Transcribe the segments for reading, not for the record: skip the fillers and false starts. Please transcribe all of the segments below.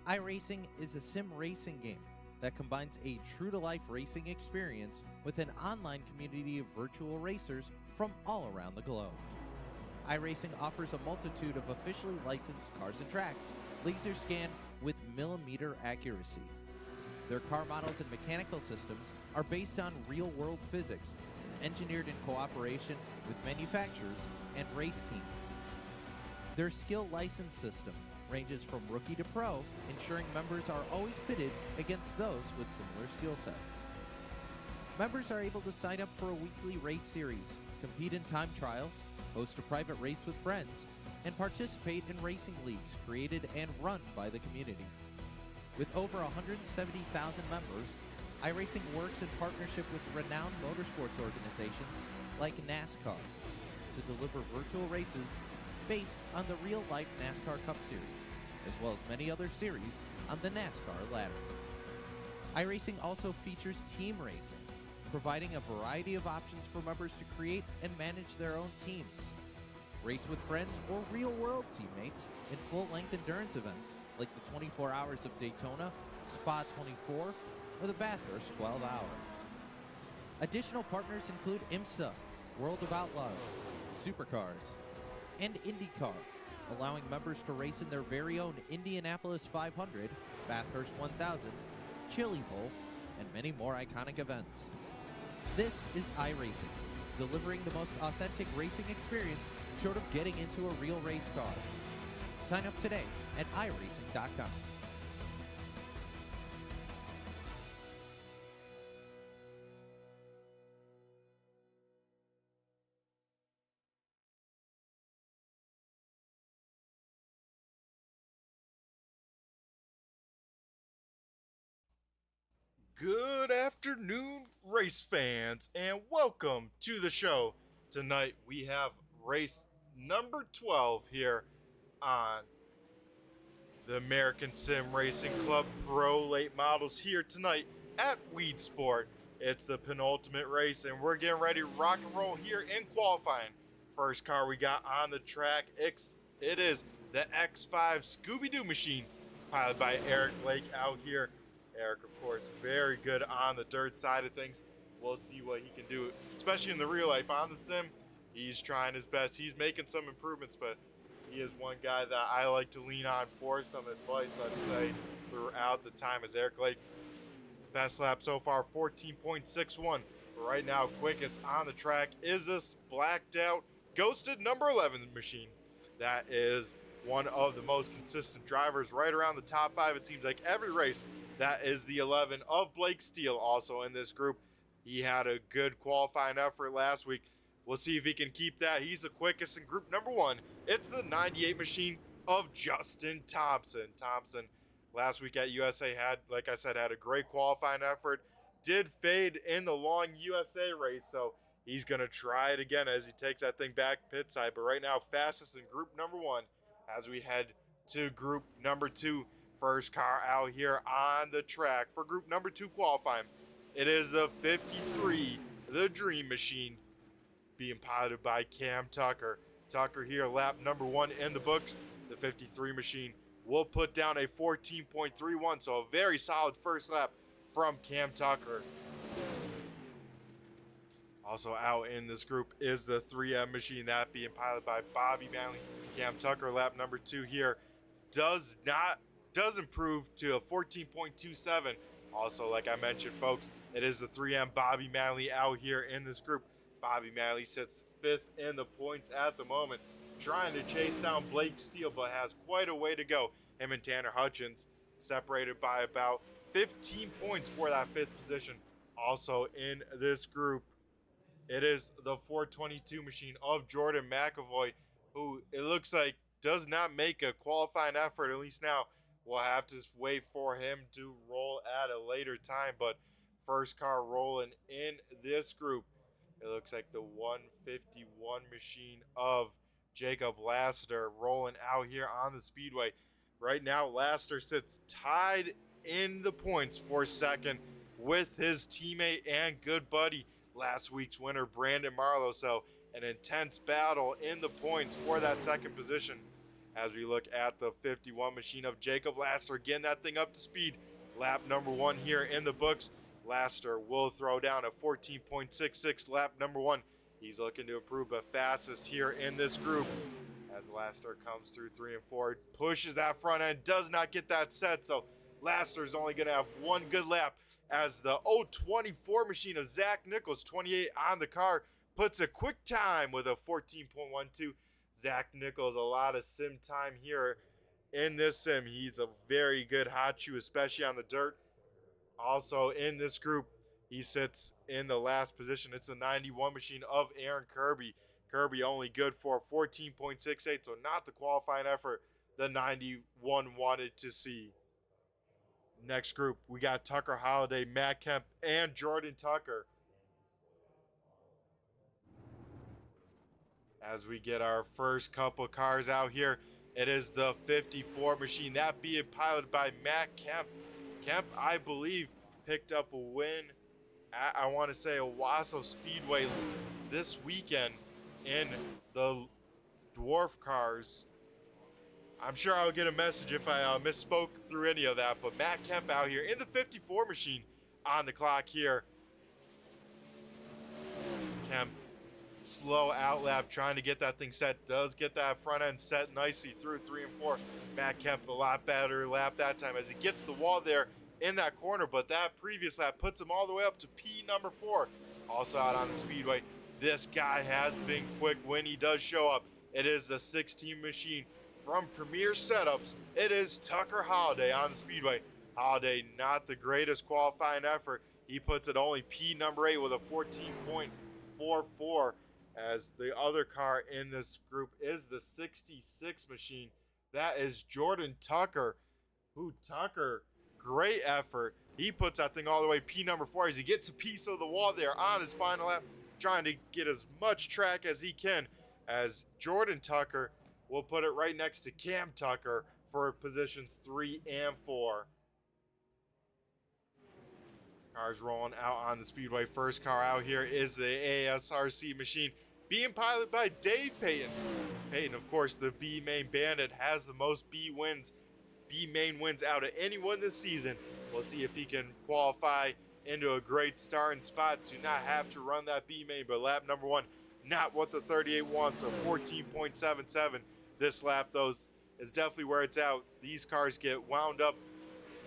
iRacing is a sim racing game that combines a true-to-life racing experience with an online community of virtual racers from all around the globe. iRacing offers a multitude of officially licensed cars and tracks, laser scanned with millimeter accuracy. Their car models and mechanical systems are based on real-world physics, engineered in cooperation with manufacturers and race teams. Their skill license system ranges from rookie to pro, ensuring members are always pitted against those with similar skill sets. Members are able to sign up for a weekly race series, compete in time trials, host a private race with friends, and participate in racing leagues created and run by the community. With over 170,000 members, iRacing works in partnership with renowned motorsports organizations like NASCAR to deliver virtual races based on the real-life NASCAR Cup Series, as well as many other series on the NASCAR ladder. iRacing also features team racing, providing a variety of options for members to create and manage their own teams. Race with friends or real-world teammates in full-length endurance events like the 24 Hours of Daytona, Spa 24, or the Bathurst 12 Hour. Additional partners include IMSA, World of Outlaws, Supercars, and IndyCar, allowing members to race in their very own Indianapolis 500, Bathurst 1000, Chili Bowl, and many more iconic events. This is iRacing, delivering the most authentic racing experience short of getting into a real race car. Sign up today at iRacing.com. Good afternoon, race fans, and welcome to the show. Tonight we have race number 12 here on the American Sim Racing Club Pro Late Models here tonight at Weedsport. It's the penultimate race, and we're getting ready to rock and roll here in qualifying. First car we got on the track, it is the X5 Scooby-Doo machine, piloted by Eric Lake out here. Eric, of course, very good on the dirt side of things. We'll see what he can do, especially in the real life. On the sim, he's trying his best. He's making some improvements, but he is one guy that I like to lean on for some advice, I'd say, throughout the time as Eric Lake. Best lap so far, 14.61. Right now, quickest on the track is this blacked out, ghosted number 11 machine. That is one of the most consistent drivers right around the top 5. It seems like every race. That is the 11 of Blake Steele, also in this group. He had a good qualifying effort last week. We'll see if he can keep that. He's the quickest in group number 1. It's the 98 machine of Justin Thompson. Thompson, last week at USA, had, like I said, had a great qualifying effort. Did fade in the long USA race, so he's going to try it again as he takes that thing back pit side. But right now, fastest in group number 1 as we head to group number 2. First car out here on the track for group number 2 qualifying. It is the 53, the Dream Machine, being piloted by Cam Tucker. Tucker here, lap number 1 in the books. The 53 machine will put down a 14.31, so a very solid first lap from Cam Tucker. Also out in this group is the 3M machine, that being piloted by Bobby Manley. Cam Tucker, lap number 2 here, does improve to a 14.27. Also, like I mentioned, folks, it is the 3M Bobby Manley out here in this group. Bobby Manley sits 5th in the points at the moment, trying to chase down Blake Steele, but has quite a way to go. Him and Tanner Hutchins separated by about 15 points for that 5th position. Also in this group, it is the 422 machine of Jordan McAvoy, who it looks like does not make a qualifying effort, at least now. We'll have to wait for him to roll at a later time, but first car rolling in this group, it looks like the 151 machine of Jacob Lassiter rolling out here on the speedway. Right now, Lassiter sits tied in the points for second with his teammate and good buddy, last week's winner, Brandon Marlowe. So an intense battle in the points for that second position. as we look at the 51 machine of Jacob Laster getting that thing up to speed. Lap number 1 here in the books. Laster will throw down a 14.66 lap number 1. He's looking to improve, but fastest here in this group as Laster comes through 3 and 4, pushes that front end, does not get that set, so Laster's only going to have one good lap as the 024 machine of Zach Nichols, 28 on the car, puts a quick time with a 14.12. Zach Nichols, a lot of sim time here in this sim. He's a very good hot shoe, especially on the dirt. Also in this group, he sits in the last position. It's the 91 machine of Aaron Kirby. Kirby only good for 14.68, so not the qualifying effort the 91 wanted to see. Next group, we got Tucker Holliday, Matt Kemp, and Jordan Tucker. As we get our first couple cars out here, it is the 54 machine, that being piloted by Matt Kemp. Kemp, I believe, picked up a win at, I want to say, Owasso Speedway this weekend in the dwarf cars. I'm sure I'll get a message if I misspoke through any of that, but Matt Kemp out here in the 54 machine on the clock here. Kemp, slow outlap, trying to get that thing set, does get that front end set nicely through 3 and 4. Matt Kemp, a lot better lap that time as he gets the wall there in that corner, but that previous lap puts him all the way up to P number 4. Also out on the speedway, this guy has been quick when he does show up. It is the 16 machine from Premier Setups. It is Tucker Holliday on the speedway. Holliday, not the greatest qualifying effort. He puts it only P number 8 with a 14.44, as the other car in this group is the 66 machine. That is Jordan Tucker. Tucker, great effort. He puts that thing all the way P number 4 as he gets a piece of the wall there on his final lap, trying to get as much track as he can, as Jordan Tucker will put it right next to Cam Tucker for positions 3 and 4. Cars rolling out on the speedway. First car out here is the ASRC machine, being piloted by Dave Payton. Payton, of course, the B main bandit, has the most B main wins out of anyone this season. We'll see if he can qualify into a great starting spot to not have to run that B main, but lap number 1, not what the 38 wants, a 14.77. This lap, though, is definitely where it's at. These cars get wound up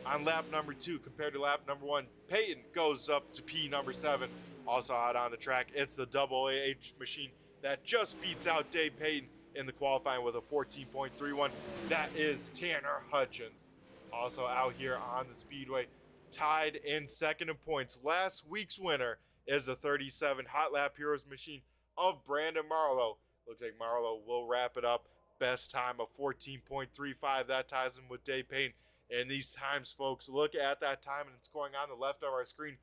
on lap number 2 compared to lap number 1. Payton goes up to P number 7. Also out on the track, it's the double AH machine that just beats out Dave Payton in the qualifying with a 14.31. That is Tanner Hutchins. Also out here on the speedway, tied in second in points. Last week's winner is the 37 Hot Lap Heroes machine of Brandon Marlowe. Looks like Marlowe will wrap it up. Best time of 14.35. That ties him with Dave Payne. And these times, folks, look at that time, and it's going on the left of our screen.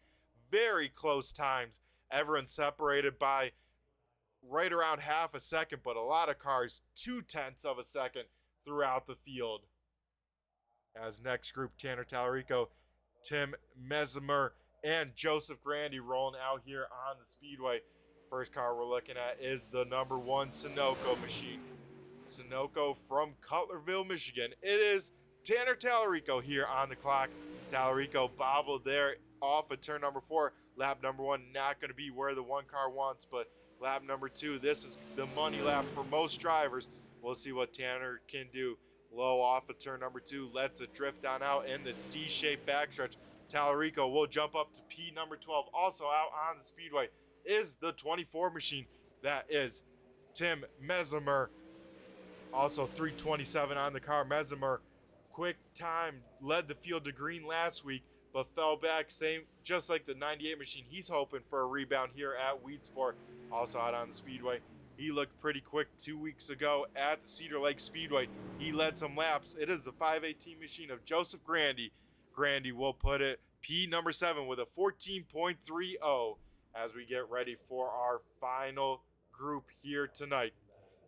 Very close times. Everyone separated by right around half a second, but a lot of cars 0.2 of a second throughout the field. As next group, Tanner Tallarico, Tim Mesmer, and Joseph Grandy rolling out here on the speedway. First car we're looking at is the number 1 Sunoco machine. Sunoco from Cutlerville, Michigan. It is Tanner Tallarico here on the clock. Tallarico bobbled there off of turn number 4. Lap number 1 not going to be where the one car wants, but lap number 2, this is the money lap for most drivers. We'll see what Tanner can do. Low off of turn number 2, lets it drift on out in the D-shaped backstretch. Tallarico will jump up to P number 12. Also out on the speedway is the 24 machine. That is Tim Mesmer. Also 327 on the car. Mesmer, quick time, led the field to green last week, but fell back, same just like the 98 machine. He's hoping for a rebound here at Weedsport. Also out on the speedway, he looked pretty quick 2 weeks ago at the Cedar Lake Speedway. He led some laps. It is the 518 machine of Joseph Grandy. Grandy will put it P number 7 with a 14.30 as we get ready for our final group here tonight.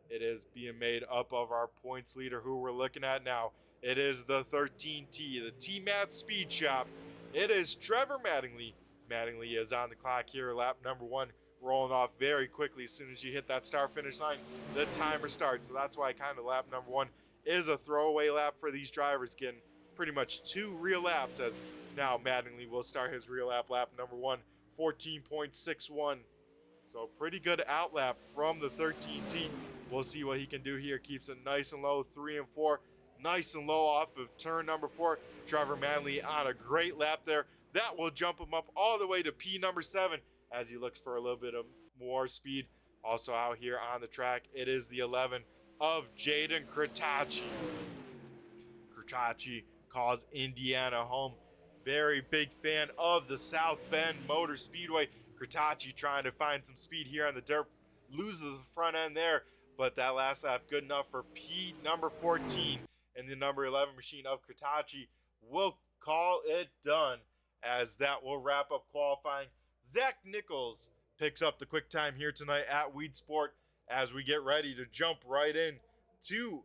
It is being made up of our points leader, who we're looking at now. It is the 13T, the T-Mat Speed Shop. It is Trevor Mattingly. Mattingly is on the clock here, lap number 1, rolling off very quickly. As soon as you hit that start-finish line, the timer starts. So that's why kind of lap number 1 is a throwaway lap for these drivers, getting pretty much 2 real laps, as now Mattingly will start his real lap number 1, 14.61. So pretty good outlap from the 13T. We'll see what he can do here. Keeps it nice and low, 3 and 4. Nice and low off of turn number 4. Trevor Manley on a great lap there. That will jump him up all the way to P number 7 as he looks for a little bit of more speed. Also out here on the track, it is the 11 of Jaden Kratachi. Kratachi calls Indiana home. Very big fan of the South Bend Motor Speedway. Kratachi trying to find some speed here on the dirt. Loses the front end there, but that last lap good enough for P number 14. And the number 11 machine of Kratachi will call it done, as that will wrap up qualifying. Zach Nichols picks up the quick time here tonight at Weedsport as we get ready to jump right in to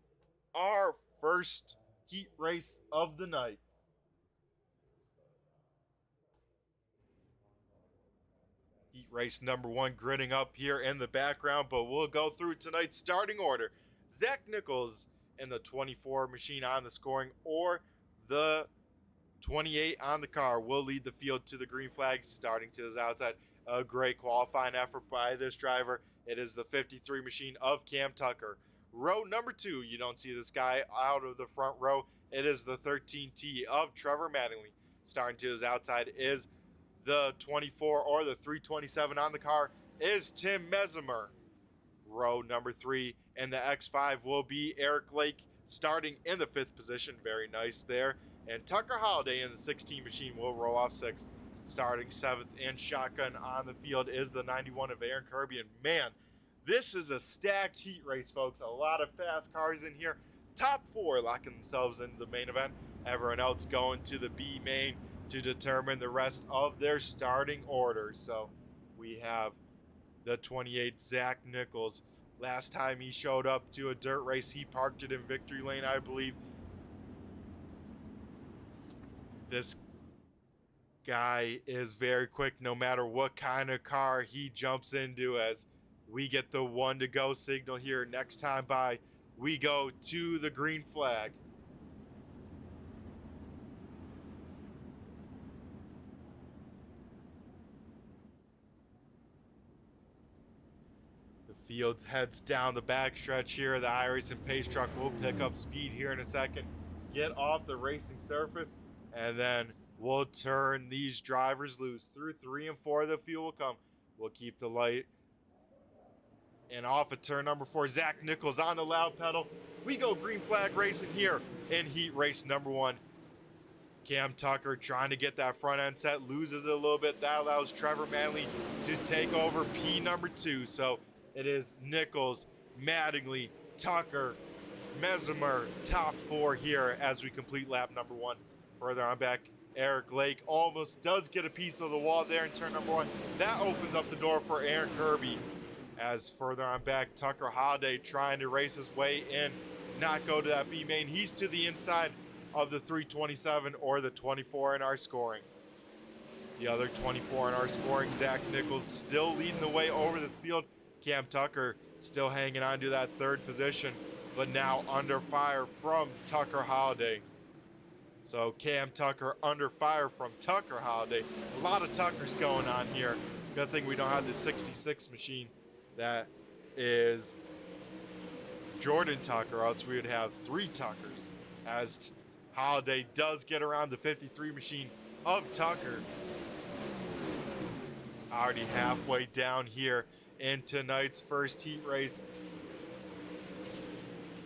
our first heat race of the night. Heat race number 1 grinning up here in the background, but we'll go through tonight's starting order. Zach Nichols in the 24 machine on the scoring, or the 28 on the car, will lead the field to the green flag, starting to his outside. A great qualifying effort by this driver. It is the 53 machine of Cam Tucker. Row number 2, you don't see this guy out of the front row. It is the 13T of Trevor Mattingly. Starting to his outside is the 24, or the 327 on the car, is Tim Mesimer. Row number 3 and the X5 will be Eric Lake, starting in the 5th position. Very nice there. And Tucker Holiday in the 16 machine will roll off 6th. Starting 7th and shotgun on the field is the 91 of Aaron Kirby. And man, this is a stacked heat race, folks. A lot of fast cars in here. Top 4 locking themselves into the main event. Everyone else going to the B main to determine the rest of their starting order. So we have the 28 Zach Nichols. Last time he showed up to a dirt race, he parked it in victory lane, I believe. This guy is very quick no matter what kind of car he jumps into, as we get the 1 to go signal here. Next time by, we go to the green flag. The field heads down the backstretch here. The iRacing pace truck will pick up speed here in a second, get off the racing surface, and then we'll turn these drivers loose. Through 3 and 4, the fuel will come. We'll keep the light. And off of turn number 4, Zach Nichols on the loud pedal. We go green flag racing here in heat race number 1. Cam Tucker trying to get that front end set, loses it a little bit. That allows Trevor Manley to take over P number 2. So it is Nichols, Mattingly, Tucker, Mesimer, top 4 here as we complete lap number 1. Further on back, Eric Lake almost does get a piece of the wall there in turn number 1. That opens up the door for Aaron Kirby. As further on back, Tucker Holiday trying to race his way in, not go to that B main. He's to the inside of the 327 or the 24 in our scoring. The other 24 in our scoring, Zach Nichols still leading the way over this field. Cam Tucker still hanging on to that 3rd position, but now under fire from Tucker Holiday. So Cam Tucker under fire from Tucker Holiday. A lot of Tuckers going on here. Good thing we don't have the 66 machine. That is Jordan Tucker, else we would have 3 Tuckers, as Holiday does get around the 53 machine of Tucker. Already halfway down here in tonight's first heat race.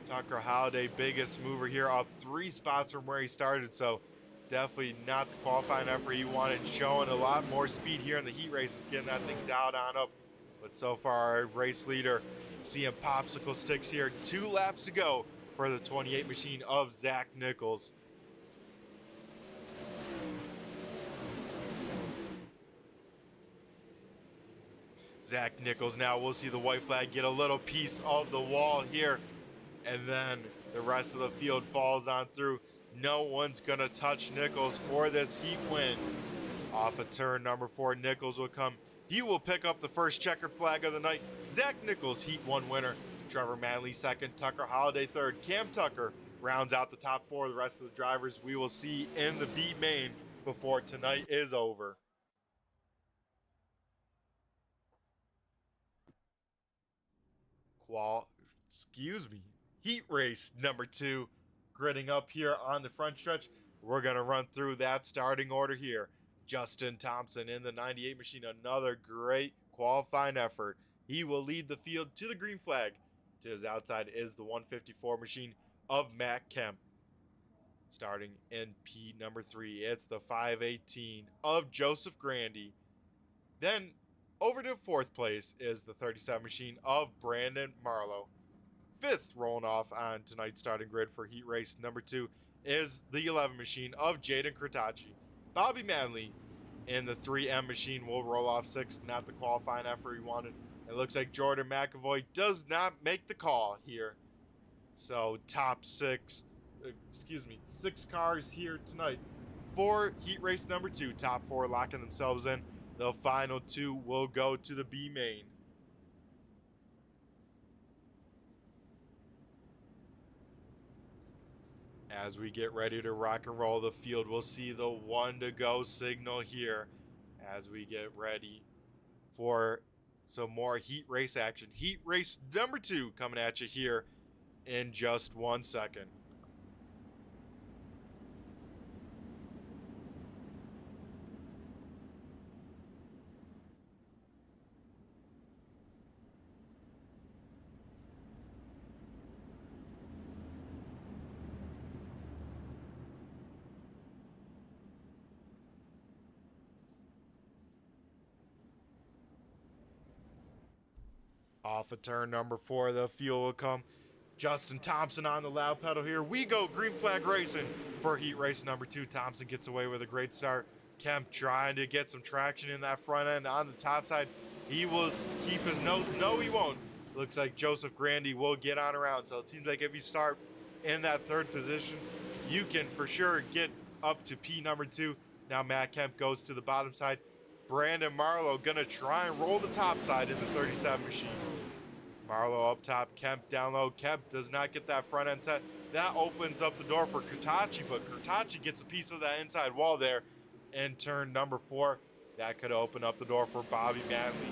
Tucker Holiday, biggest mover here, up 3 spots from where he started, so definitely not the qualifying effort he wanted. Showing a lot more speed here in the heat races, getting that thing dialed on up. But so far, our race leader seeing popsicle sticks here. 2 laps to go for the 28 machine of Zach Nichols. Zach Nichols now, we'll see the white flag get a little piece of the wall here, and then the rest of the field falls on through. No one's going to touch Nichols for this heat win. Off of turn number 4, Nichols will come. He will pick up the first checkered flag of the night. Zach Nichols, Heat 1 winner. Trevor Manley 2nd. Tucker Holiday 3rd. Cam Tucker rounds out the top 4. The rest of the drivers we will see in the B main before tonight is over. Heat race number 2, gridding up here on the front stretch. We're going to run through that starting order here. Justin Thompson in the 98 machine, another great qualifying effort. He will lead the field to the green flag. To his outside is the 154 machine of Matt Kemp. Starting in P number 3, it's the 518 of Joseph Grandy. Then over to 4th place is the 37 machine of Brandon Marlowe. 5th, rolling off on tonight's starting grid for heat race number 2, is the 11 machine of Jaden Kurtachi. Bobby Manley in the 3M machine will roll off 6th, not the qualifying effort he wanted. It looks like Jordan McAvoy does not make the call here. So top 6 cars here tonight for heat race number 2. Top 4 locking themselves in. The final 2 will go to the B main. As we get ready to rock and roll the field, we'll see the 1 to go signal here as we get ready for some more heat race action. Heat race number 2 coming at you here in just 1 second. Off of turn number 4, the fuel will come. Justin Thompson on the loud pedal here. We go green flag racing for heat race number 2. Thompson gets away with a great start. Kemp trying to get some traction in that front end on the top side. He will keep his nose. No, he won't. Looks like Joseph Grandy will get on around. So it seems like if you start in that 3rd position, you can for sure get up to P number 2. Now Matt Kemp goes to the bottom side. Brandon Marlowe gonna try and roll the top side in the 37 machine. Marlowe up top, Kemp down low. Kemp does not get that front end set. That opens up the door for Kurtachi, but Kurtachi gets a piece of that inside wall there in turn number 4. That could open up the door for Bobby Manley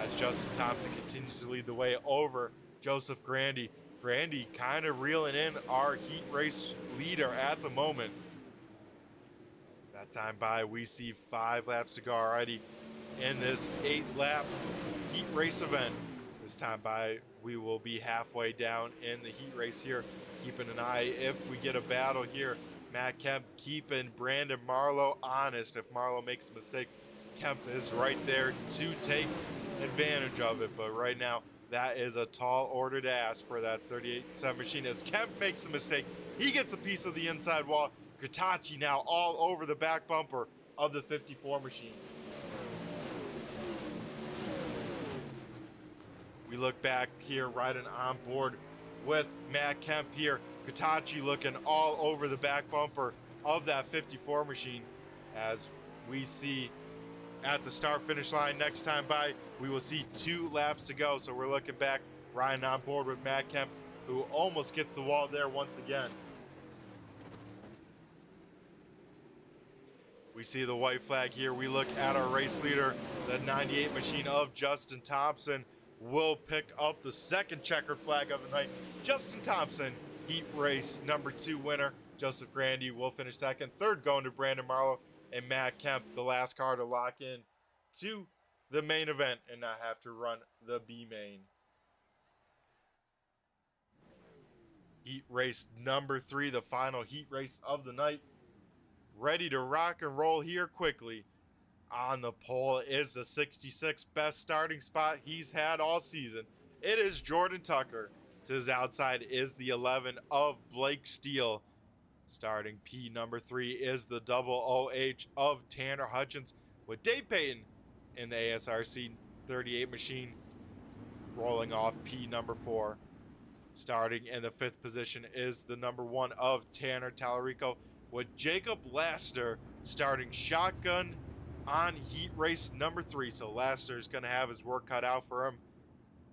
as Justin Thompson continues to lead the way over Joseph Grandy. Grandy kind of reeling in our heat race leader at the moment. That time by, we see 5 laps to go already in this 8-lap heat race event. This time by, we will be halfway down in the heat race here, keeping an eye if we get a battle here. Matt Kemp keeping Brandon Marlowe honest. If Marlowe makes a mistake, Kemp is right there to take advantage of it. But right now, that is a tall order to ask for that 38-7 machine. As Kemp makes the mistake, he gets a piece of the inside wall. Kurtachi now all over the back bumper of the 54 machine. We look back here, riding on board with Matt Kemp here. Kurtachi looking all over the back bumper of that 54 machine. As we see at the start-finish line next time by, we will see 2 laps to go. So we're looking back, riding on board with Matt Kemp, who almost gets the wall there once again. We see the white flag here. We look at our race leader, the 98 machine of Justin Thompson, will pick up the 2nd checkered flag of the night. Justin Thompson, heat race number 2 winner. Joseph Grandy will finish 2nd. 3rd going to Brandon Marlowe, and Matt Kemp, the last car to lock in to the main event and not have to run the B main. Heat race number 3, the final heat race of the night. Ready to rock and roll here quickly. On the pole is the 66th best starting spot he's had all season. It is Jordan Tucker. To his outside is the 11 of Blake Steele. Starting P number 3 is the double OH of Tanner Hutchins, with Dave Payton in the ASRC 38 machine rolling off P number 4. Starting in the 5th position is the number 1 of Tanner Tallarico, with Jacob Laster starting shotgun on heat race number 3. So Laster is going to have his work cut out for him.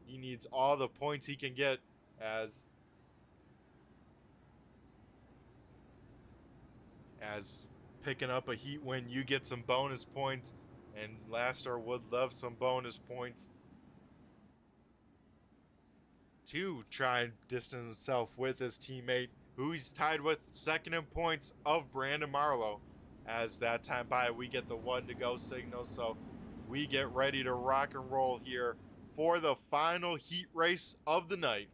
He needs all the points he can get, as as picking up a heat win, you get some bonus points, and Lastar would love some bonus points to try and distance himself with his teammate, who he's tied with second in points of Brandon Marlowe. As that time by, we get the 1 to go signal, so we get ready to rock and roll here for the final heat race of the night.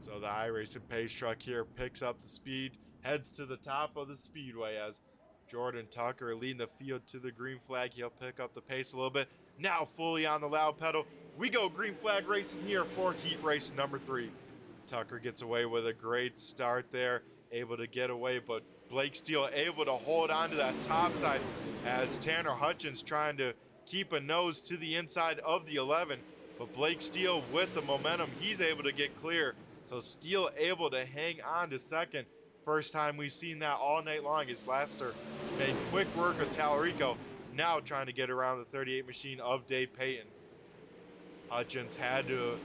So the iRacing pace truck here picks up the speed, heads to the top of the speedway as Jordan Tucker leading the field to the green flag. He'll pick up the pace a little bit. Now fully on the loud pedal. We go green flag racing here for heat race number 3. Tucker gets away with a great start there, able to get away, but Blake Steele able to hold on to that top side as Tanner Hutchins trying to keep a nose to the inside of the 11. But Blake Steele with the momentum, he's able to get clear. So Steele able to hang on to second. First time we've seen that all night long as Lastar made quick work of Tallarico. Now trying to get around the 38 machine of Dave Payton. Hutchins had to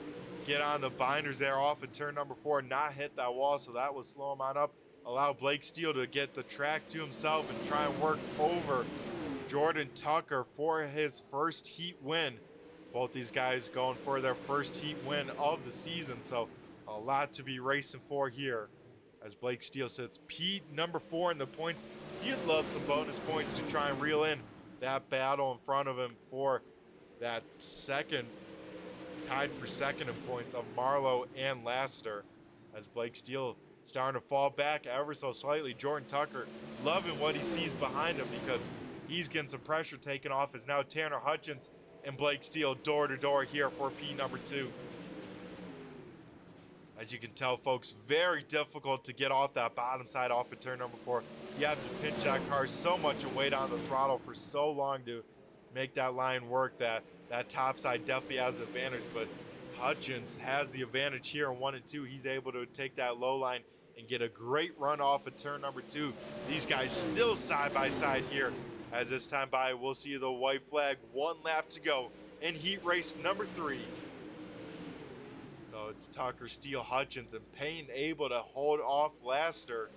get on the binders there off of turn number 4, not hit that wall, so that was slow him on up. Allow Blake Steele to get the track to himself and try and work over Jordan Tucker for his first heat win. Both these guys going for their first heat win of the season, so a lot to be racing for here. As Blake Steele sits P number 4 in the points, he'd love some bonus points to try and reel in that battle in front of him for that second, tied for second in points of Marlowe and Lastar. As Blake Steele starting to fall back ever so slightly. Jordan Tucker loving what he sees behind him because he's getting some pressure taken off as now Tanner Hutchins and Blake Steele door to door here for P number 2. As you can tell, folks, very difficult to get off that bottom side off of turn number 4. You have to pinch that car so much and wait on the throttle for so long to make that line work that top side definitely has the advantage. But Hutchins has the advantage here in 1 and 2. He's able to take that low line and get a great run off of turn number 2. These guys still side by side here. As this time by, we'll see the white flag, 1 lap to go in heat race number 3. So it's Tucker, Steele, Hutchins, and Payne able to hold off Lastar.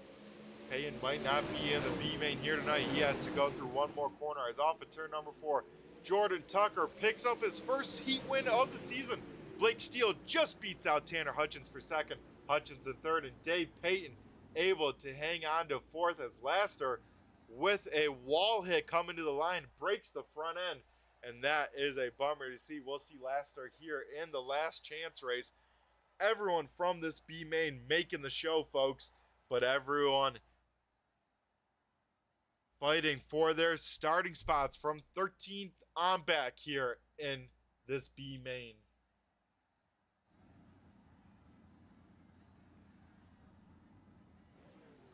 Payne might not be in the B main here tonight. He has to go through one more corner. As off at turn number 4, Jordan Tucker picks up his first heat win of the season. Blake Steele just beats out Tanner Hutchins for second. Hutchins in third, and Dave Payton able to hang on to fourth as Lastar, with a wall hit coming to the line, breaks the front end. And that is a bummer to see. We'll see Lastar here in the last chance race. Everyone from this B main making the show, folks, but everyone fighting for their starting spots from 13th on back here in this B main.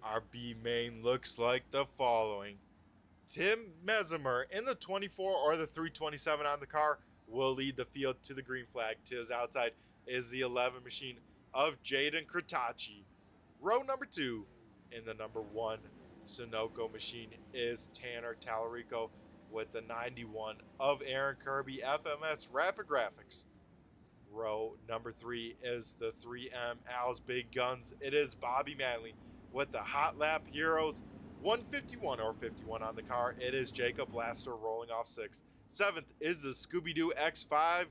Our B main looks like the following. Tim Mesimer in the 24 or the 327 on the car will lead the field to the green flag. To his outside is the 11 machine of Jaden Kratachi. Row number 2 in the number 1 Sunoco machine is Tanner Tallarico with the 91 of Aaron Kirby FMS Rapid Graphics. Row number 3 is the 3M Al's Big Guns. It is Bobby Manley with the Hot Lap Heroes 151 or 51 on the car. It is Jacob Lastar rolling off 6th. 7th is the Scooby-Doo X5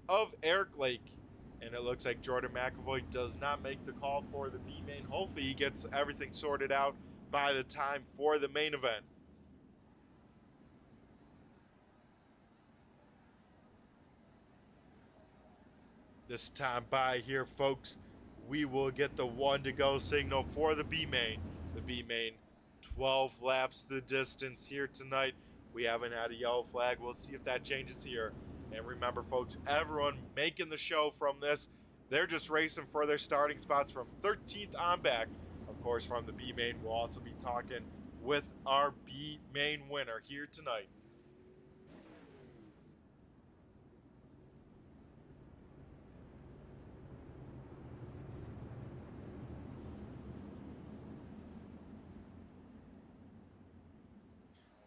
of Eric Lake. And it looks like Jordan McAvoy does not make the call for the B main. Hopefully he gets everything sorted out by the time for the main event. This time by here, folks, we will get the 1 to go signal for the B main. The B main, 12 laps the distance here tonight. We haven't had a yellow flag. We'll see if that changes here. And remember, folks, everyone making the show from this, they're just racing for their starting spots from 13th on back. Of course, from the B main, we'll also be talking with our B main winner here tonight.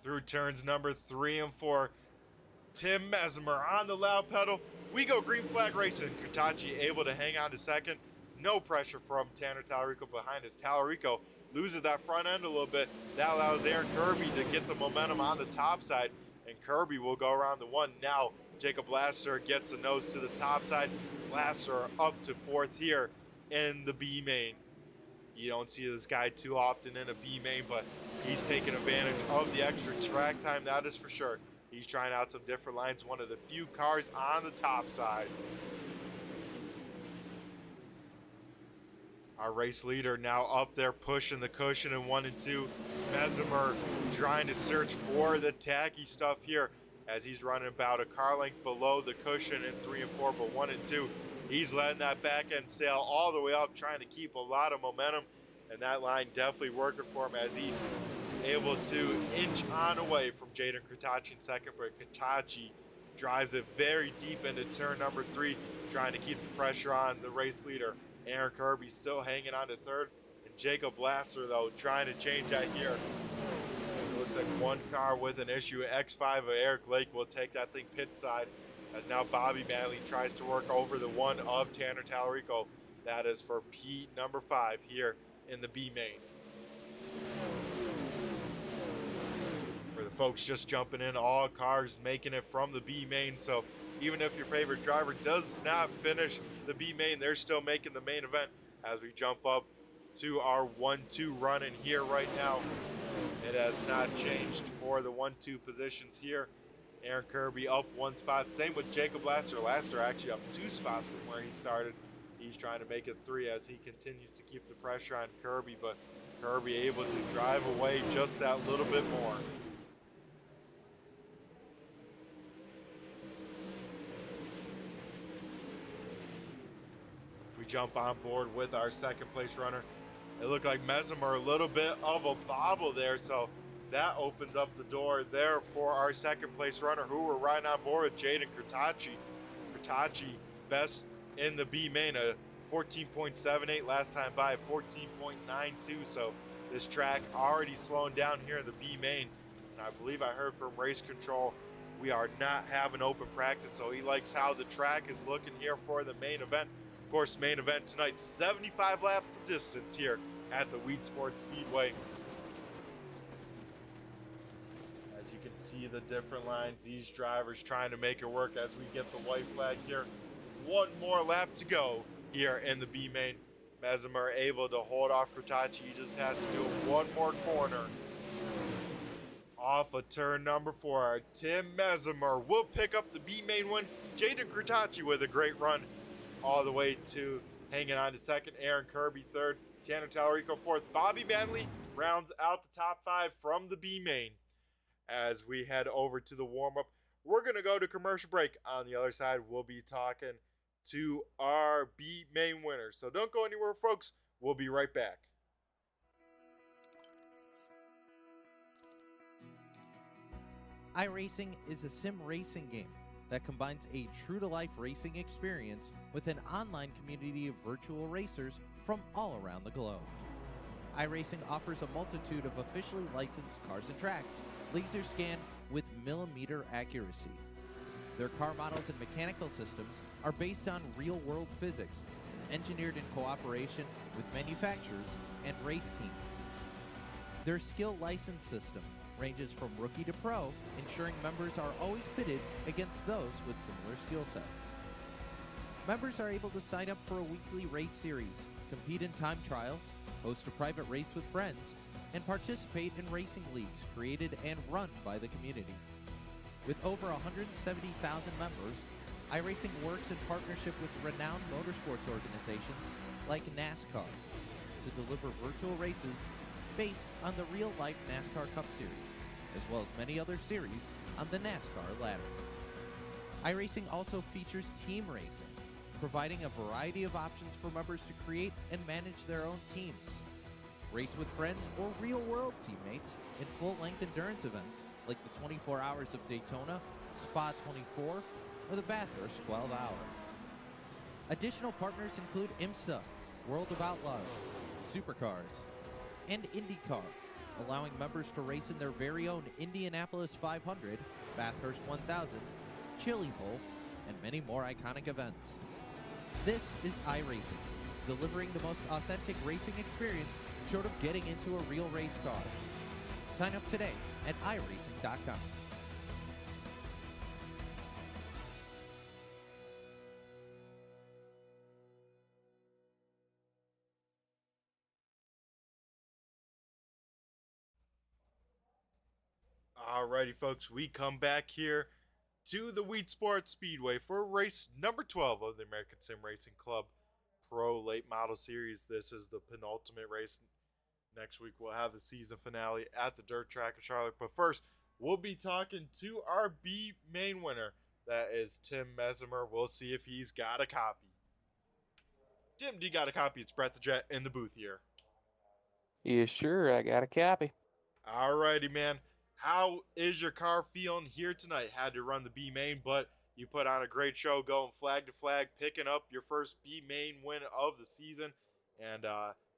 Through turns number 3 and 4, Tim Mesimer on the loud pedal, We go green flag racing. Katachi able to hang on to second. No pressure from Tanner Tallarico behind us. Tallarico loses that front end a little bit. That allows Aaron Kirby to get the momentum on the top side, and Kirby will go around the one. Now Jacob Laster gets a nose to the top side. Laster up to fourth here in the B main. You don't see this guy too often in a B main, but he's taking advantage of the extra track time, that is for sure. He's trying out some different lines, one of the few cars on the top side. Our race leader now up there pushing the cushion in 1 and 2. Mesmer trying to search for the tacky stuff here as he's running about a car length below the cushion in 3 and 4, but 1 and 2. He's letting that back end sail all the way up, trying to keep a lot of momentum, and that line definitely working for him as he's able to inch on away from Jaden Katachi in second, but Katachi drives it very deep into turn number 3, trying to keep the pressure on the race leader. Aaron Kirby still hanging on to third, and Jacob Lasser, though, trying to change that here. It looks like one car with an issue. X5 of Eric Lake will take that thing pit side, as now Bobby Manley tries to work over the one of Tanner Tallarico. That is for P number 5 here in the B main. For the folks just jumping in, all cars making it from the B main, so even if your favorite driver does not finish the B main, they're still making the main event as we jump up to our 1-2 run in here right now. It has not changed for the 1-2 positions here. Aaron Kirby up 1 spot. Same with Jacob Laster. Laster actually up 2 spots from where he started. He's trying to make it 3 as he continues to keep the pressure on Kirby, but Kirby able to drive away just that little bit more. We jump on board with our second place runner. It looked like Mesmer a little bit of a bobble there, so that opens up the door there for our second place runner, who we're riding on board with, Jaden Katachi. Katachi best in the B main, a 14.78 last time by, 14.92. So this track already slowing down here in the B main. And I believe I heard from race control, we are not having open practice, so he likes how the track is looking here for the main event. Of course, main event tonight, 75 laps of distance here at the Weedsport Speedway. As you can see the different lines, these drivers trying to make it work as we get the white flag here. One more lap to go here in the B main. Mesmer able to hold off Katachi. He just has to do one more corner. Off of turn number 4, Tim Mesmer will pick up the B main win. Jaden Katachi with a great run all the way to hanging on to second. Aaron Kirby third. Tanner Tallarico fourth. Bobby Manley rounds out the top 5 from the B main. As we head over to the warm-up, we're going to go to commercial break. On the other side, we'll be talking to our B main winner. So don't go anywhere, folks. We'll be right back. iRacing is a sim racing game that combines a true-to-life racing experience with an online community of virtual racers from all around the globe. iRacing offers a multitude of officially licensed cars and tracks, laser scanned with millimeter accuracy. Their car models and mechanical systems are based on real-world physics, engineered in cooperation with manufacturers and race teams. Their skill license system ranges from rookie to pro, ensuring members are always pitted against those with similar skill sets. Members are able to sign up for a weekly race series, compete in time trials, host a private race with friends, and participate in racing leagues created and run by the community. With over 170,000 members, iRacing works in partnership with renowned motorsports organizations like NASCAR to deliver virtual races based on the real-life NASCAR Cup Series, as well as many other series on the NASCAR ladder. iRacing also features team racing, providing a variety of options for members to create and manage their own teams. Race with friends or real-world teammates in full-length endurance events like the 24 Hours of Daytona, Spa 24, or the Bathurst 12 Hour. Additional partners include IMSA, World of Outlaws, Supercars, and IndyCar, allowing members to race in their very own Indianapolis 500, Bathurst 1000, Chili Bowl, and many more iconic events. This is iRacing, delivering the most authentic racing experience short of getting into a real race car. Sign up today at iRacing.com. Alrighty, folks, we come back here to the Weedsport Speedway for race number 12 of the American Sim Racing Club Pro Late Model Series. This is the penultimate race. Next week, we'll have the season finale at the dirt track of Charlotte. But first, we'll be talking to our B main winner. That is Tim Mesmer. We'll see if he's got a copy. Tim, do you got a copy? It's Brett the Jet in the booth here. Yeah, sure. I got a copy. Alrighty, man. How is your car feeling here tonight? Had to run the B main, but you put on a great show going flag to flag, picking up your first B main win of the season. And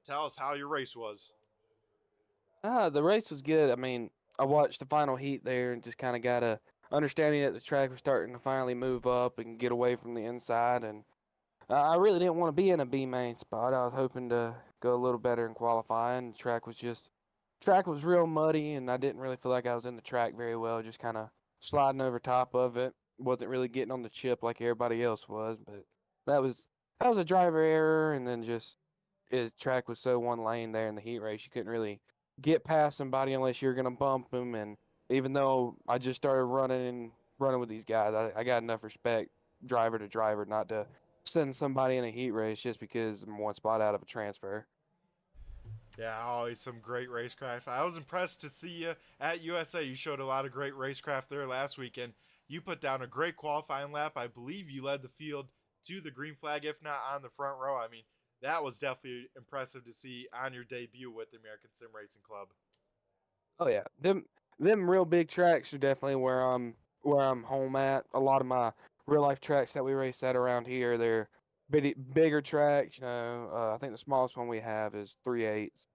tell us how your race was. The race was good. I mean, I watched the final heat there and just kind of got a understanding that the track was starting to finally move up and get away from the inside. And I really didn't want to be in a B main spot. I was hoping to go a little better in qualifying. Track was real muddy, and I didn't really feel like I was in the track very well. Just kind of sliding over top of it. Wasn't really getting on the chip like everybody else was. But that was a driver error, and then just his track was so one lane there in the heat race, you couldn't really get past somebody unless you're gonna bump them. And even though I just started running with these guys, I got enough respect, driver to driver, not to send somebody in a heat race just because I'm one spot out of a transfer. Yeah, always some great racecraft. I was impressed to see you at USA. You showed a lot of great racecraft there last weekend. You put down a great qualifying lap. I believe you led the field to the green flag, if not on the front row. I mean, that was definitely impressive to see on your debut with the American Sim Racing Club. Oh yeah, them real big tracks are definitely where I'm home at. A lot of my real life tracks that we race at around here, they're bigger tracks. I think the smallest one we have is 3/8,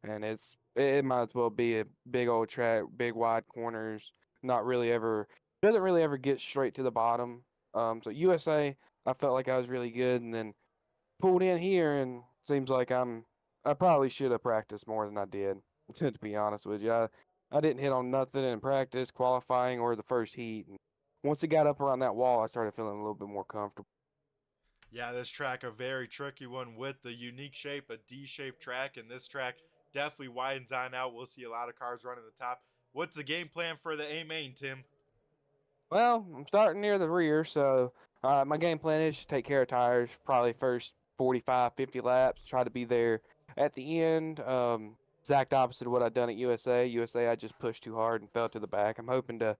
and it might as well be a big old track, big wide corners. Not really ever doesn't really ever get straight to the bottom. So USA, I felt like I was really good, and then pulled in here, and seems like I probably should have practiced more than I did. To be honest with you, I didn't hit on nothing in practice, qualifying, or the first heat. And once it got up around that wall, I started feeling a little bit more comfortable. Yeah, this track, a very tricky one with the unique shape, a D-shaped track, and this track definitely widens on out. We'll see a lot of cars running the top. What's the game plan for the A main, Tim? Well, I'm starting near the rear, so my game plan is to take care of tires, probably first 45, 50 laps, try to be there at the end. Exact opposite of what I've done at USA. USA, I just pushed too hard and fell to the back. I'm hoping to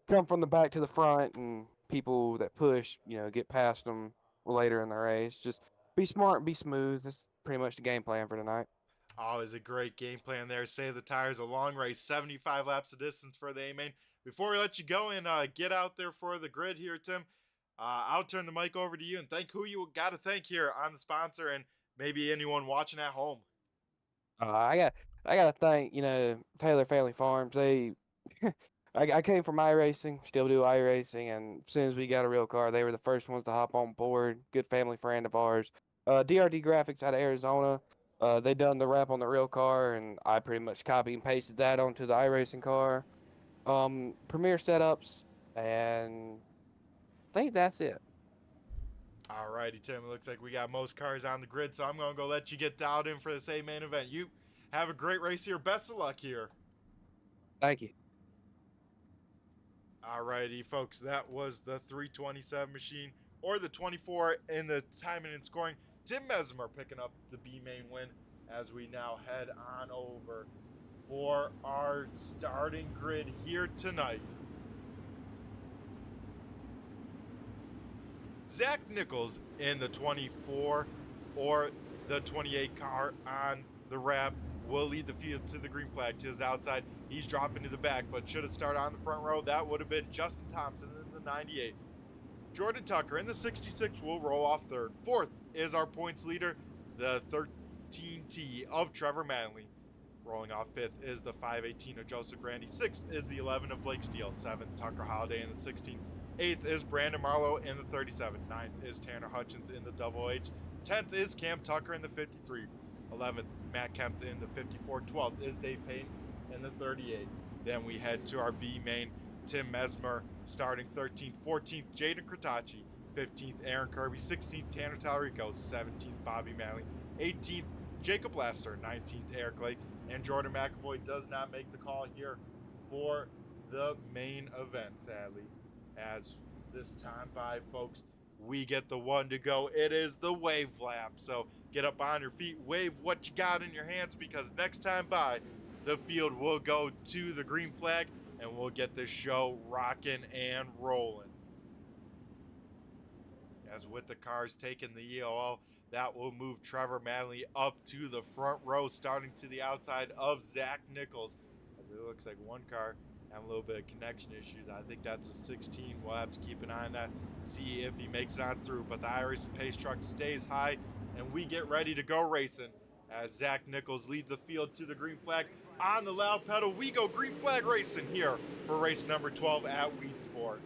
come from the back to the front, and people that push, get past them later in the race. Just be smart and be smooth. That's pretty much the game plan for tonight. Always a great game plan there. Save the tires, a long race, 75 laps of distance for the A main. Before we let you go and get out there for the grid here, Tim, I'll turn the mic over to you and thank who you got to thank here on the sponsor and maybe anyone watching at home. I got to thank Taylor Family Farms. They I came from iRacing, still do iRacing, and as soon as we got a real car, they were the first ones to hop on board. Good family friend of ours. DRD Graphics out of Arizona. They done the wrap on the real car, and I pretty much copy and pasted that onto the iRacing car. Premier setups, and I think that's it. Alrighty, Tim. It looks like we got most cars on the grid, so I'm going to go let you get dialed in for this A main event. You have a great race here. Best of luck here. Thank you. Alrighty, folks. That was the 327 machine, or the 24 in the timing and scoring. Tim Mesmer picking up the B main win as we now head on over for our starting grid here tonight. Zach Nichols in the 24 or the 28 car on the wrap will lead the field to the green flag to his outside. He's dropping to the back, but should have started on the front row. That would have been Justin Thompson in the 98. Jordan Tucker in the 66 will roll off third. Fourth is our points leader, the 13T of Trevor Manley. Rolling off fifth is the 518 of Joseph Grandy. Sixth is the 11 of Blake Steele. Seventh, Tucker Holiday in the 16. 8th is Brandon Marlowe in the 37. 9th is Tanner Hutchins in the Double H. 10th is Cam Tucker in the 53. 11th, Matt Kemp in the 54. 12th is Dave Payne in the 38. Then we head to our B main. Tim Mesmer starting 13th. 14th, Jaden Kratacci. 15th, Aaron Kirby. 16th, Tanner Talarico. 17th, Bobby Malley. 18th, Jacob Laster. 19th, Eric Lake. And Jordan McAvoy does not make the call here for the main event, sadly. As this time by, folks, we get the one to go. It is the wave lap. So get up on your feet, wave what you got in your hands, because next time by, the field will go to the green flag and we'll get this show rocking and rolling. As with the cars taking the EOL, that will move Trevor Manley up to the front row, starting to the outside of Zach Nichols. As it looks like one car having a little bit of connection issues. I think that's a 16. We'll have to keep an eye on that, see if he makes it on through. But the iRacing pace truck stays high, and we get ready to go racing as Zach Nichols leads the field to the green flag. On the loud pedal, we go green flag racing here for race number 12 at Weedsport.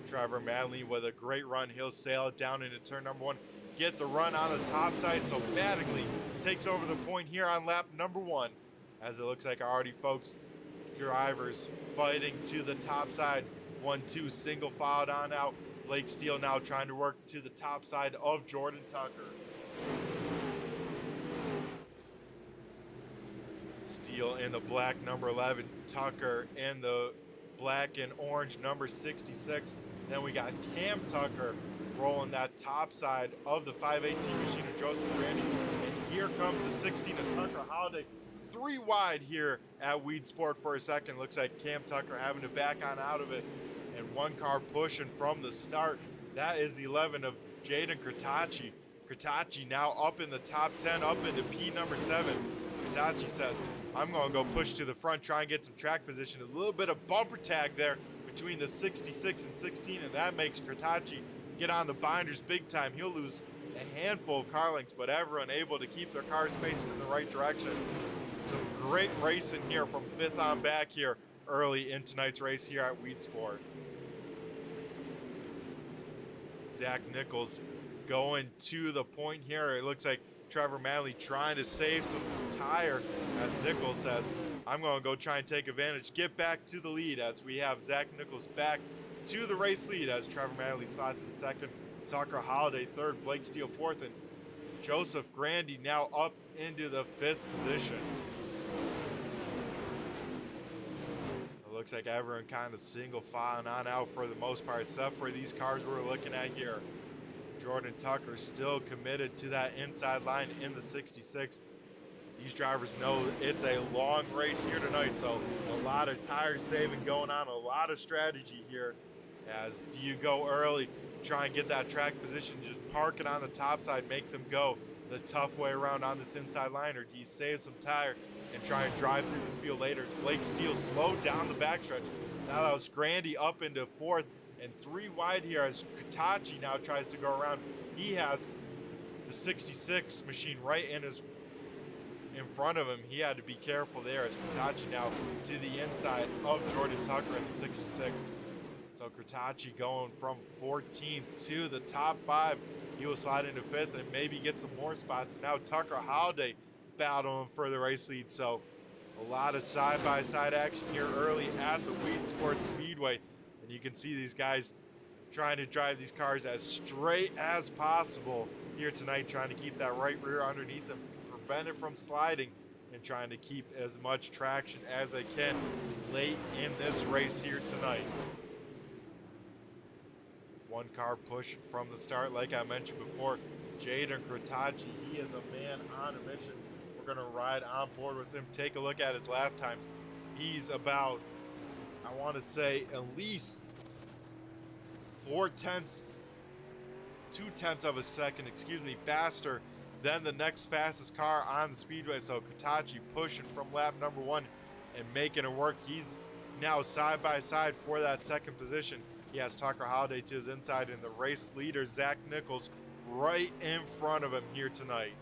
Trevor Manley with a great run. He'll sail it down into turn number 1. Get the run on the top side, so Mattingly takes over the point here on lap number 1. As it looks like already, folks, drivers fighting to the top side. 1-2 single filed on out. Blake Steele now trying to work to the top side of Jordan Tucker. Steele in the black number 11. Tucker in the black and orange number 66. Then we got Cam Tucker rolling that top side of the 518 machine of Joseph Randy. And here comes the 16 of Tucker Holiday. 3 wide here at Weedsport for a second. Looks like Cam Tucker having to back on out of it. And one car pushing from the start. That is the 11 of Jaden Kratacci. Kratacci now up in the top 10, up into P number 7. Kratacci says, I'm going to go push to the front, try and get some track position. A little bit of bumper tag there between the 66 and 16, and that makes Kratacci get on the binders big time. He'll lose a handful of car lengths, but everyone able to keep their cars facing in the right direction. Some great racing here from 5th on back here early in tonight's race here at Weedsport. Zach Nichols going to the point here. It looks like Trevor Manley trying to save some tire, as Nichols says, I'm going to go try and take advantage, get back to the lead, as we have Zach Nichols back to the race lead as Trevor Manley slides in 2nd, Tucker Holiday 3rd, Blake Steele 4th, and Joseph Grandy now up into the 5th position. It looks like everyone kind of single filing on out for the most part, except for these cars we're looking at here. Jordan Tucker still committed to that inside line in the 66. These drivers know it's a long race here tonight, so a lot of tire saving going on, a lot of strategy here. As do you go early, try and get that track position, just park it on the top side, make them go the tough way around on this inside line, or do you save some tire and try and drive through this field later? Blake Steele slowed down the backstretch. Now that was Grandy up into 4th. And 3 wide here as Kratacci now tries to go around. He has the 66 machine right in front of him. He had to be careful there as Kratacci now to the inside of Jordan Tucker in the 66. So Kratacci going from 14th to the top 5. He will slide into 5th and maybe get some more spots. And now Tucker Holiday battling for the race lead. So a lot of side-by-side action here early at the Weedsport Speedway. You can see these guys trying to drive these cars as straight as possible here tonight, trying to keep that right rear underneath them, prevent it from sliding, and trying to keep as much traction as they can late in this race here tonight. One car pushing from the start, like I mentioned before, Jaden Kratacci. He is a man on a mission. We're going to ride on board with him, take a look at his lap times. He's about, I want to say, at least 2/10 of a second, faster than the next fastest car on the speedway. So Kratacci pushing from lap number 1 and making it work. He's now side by side for that 2nd position. He has Tucker Holiday to his inside, and the race leader, Zach Nichols, right in front of him here tonight.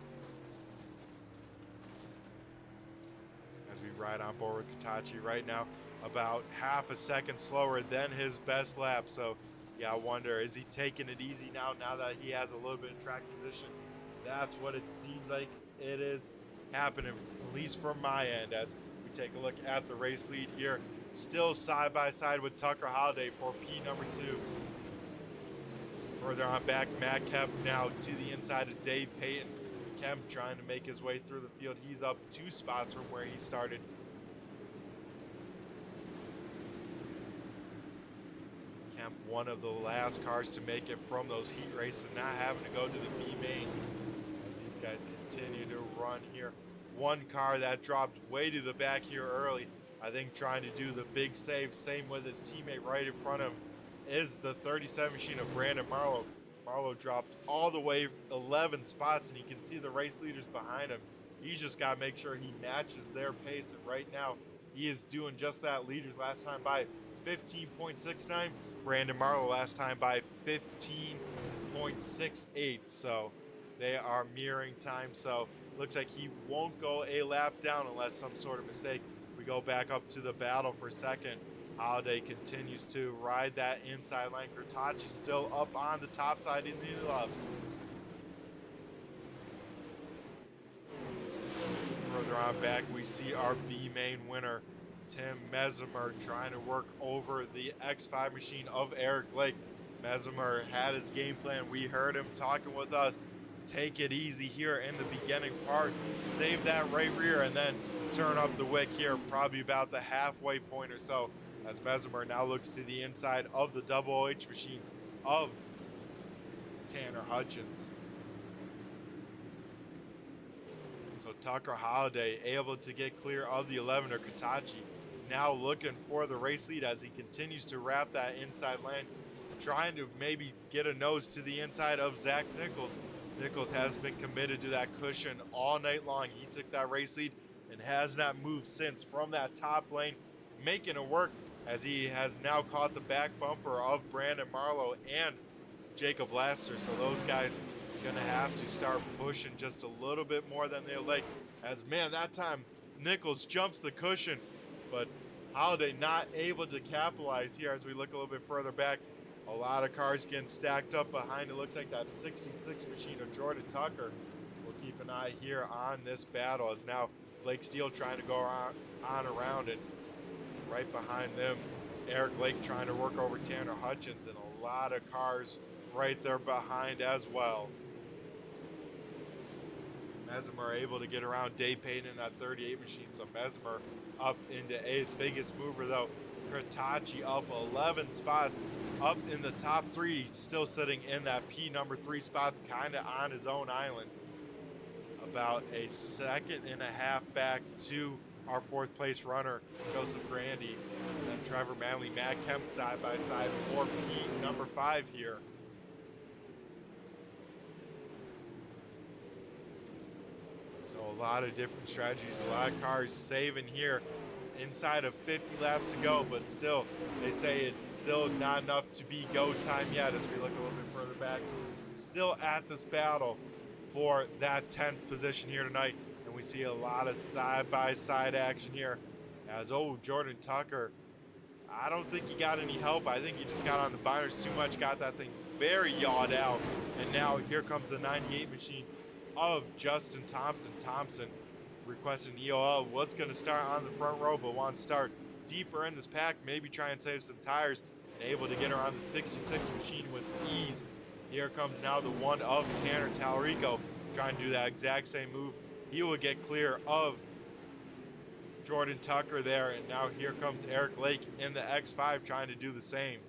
As we ride on board with Kratacci right now, about half a second slower than his best lap. So Yeah, I wonder, is he taking it easy now that he has a little bit of track position? That's what it seems like it is happening, at least from my end, as we take a look at the race lead here. Still side by side with Tucker Holiday for P number 2. Further on back, Matt Kemp now to the inside of Dave Payton. Kemp trying to make his way through the field. He's up 2 spots from where he started. Kemp, one of the last cars to make it from those heat races, not having to go to the B main. As these guys continue to run here. One car that dropped way to the back here early, I think trying to do the big save, same with his teammate right in front of him, is the 37 machine of Brandon Marlowe. Marlowe dropped all the way 11 spots, and you can see the race leaders behind him. He's just got to make sure he matches their pace, and right now he is doing just that. Leaders last time by 15.69. Brandon Marlowe last time by 15.68. So they are mirroring time. So looks like he won't go a lap down unless some sort of mistake. We go back up to the battle for second. Holiday continues to ride that inside line. Kurtachi still up on the top side in the love. Further on back, we see our B main winner, Tim Mesmer, trying to work over the X5 machine of Eric Lake. Mesmer had his game plan. We heard him talking with us. Take it easy here in the beginning part. Save that right rear and then turn up the wick here, probably about the halfway point or so, as Mesmer now looks to the inside of the double OH machine of Tanner Hutchins. So Tucker Holiday able to get clear of the 11er Katachi. Now looking for the race lead as he continues to wrap that inside lane, trying to maybe get a nose to the inside of Zach Nichols. Nichols has been committed to that cushion all night long. He took that race lead and has not moved since from that top lane, making it work as he has now caught the back bumper of Brandon Marlowe and Jacob Laster. So those guys are gonna have to start pushing just a little bit more than they like. As man, that time Nichols jumps the cushion, but Holiday not able to capitalize here as we look a little bit further back. A lot of cars getting stacked up behind. It looks like that 66 machine of Jordan Tucker. We'll keep an eye here on this battle as now Blake Steele trying to go on around it. Right behind them, Eric Lake trying to work over Tanner Hutchins, and a lot of cars right there behind as well. Mesmer able to get around Dave Payton in that 38 machine, so Mesmer up into 8th. Biggest mover though, Kurtachi up 11 spots, up in the top 3, still sitting in that P number 3 spots, kind of on his own island. About a second and a half back to our 4th place runner, Joseph Grandy, and then Trevor Manley, Matt Kemp side by side for P number 5 here. So a lot of different strategies, a lot of cars saving here inside of 50 laps to go, but still, they say it's still not enough to be go time yet as we look a little bit further back. Still at this battle for that 10th position here tonight. And we see a lot of side-by-side action here as, Jordan Tucker, I don't think he got any help. I think he just got on the binders too much, got that thing very yawed out. And now here comes the 98 machine of Justin Thompson. Thompson requesting EOL, was going to start on the front row, but wants to start deeper in this pack, maybe try and save some tires, and able to get around the 66 machine with ease. Here comes now the one of Tanner Talarico, trying to do that exact same move. He will get clear of Jordan Tucker there, and now here comes Eric Lake in the X5 trying to do the same.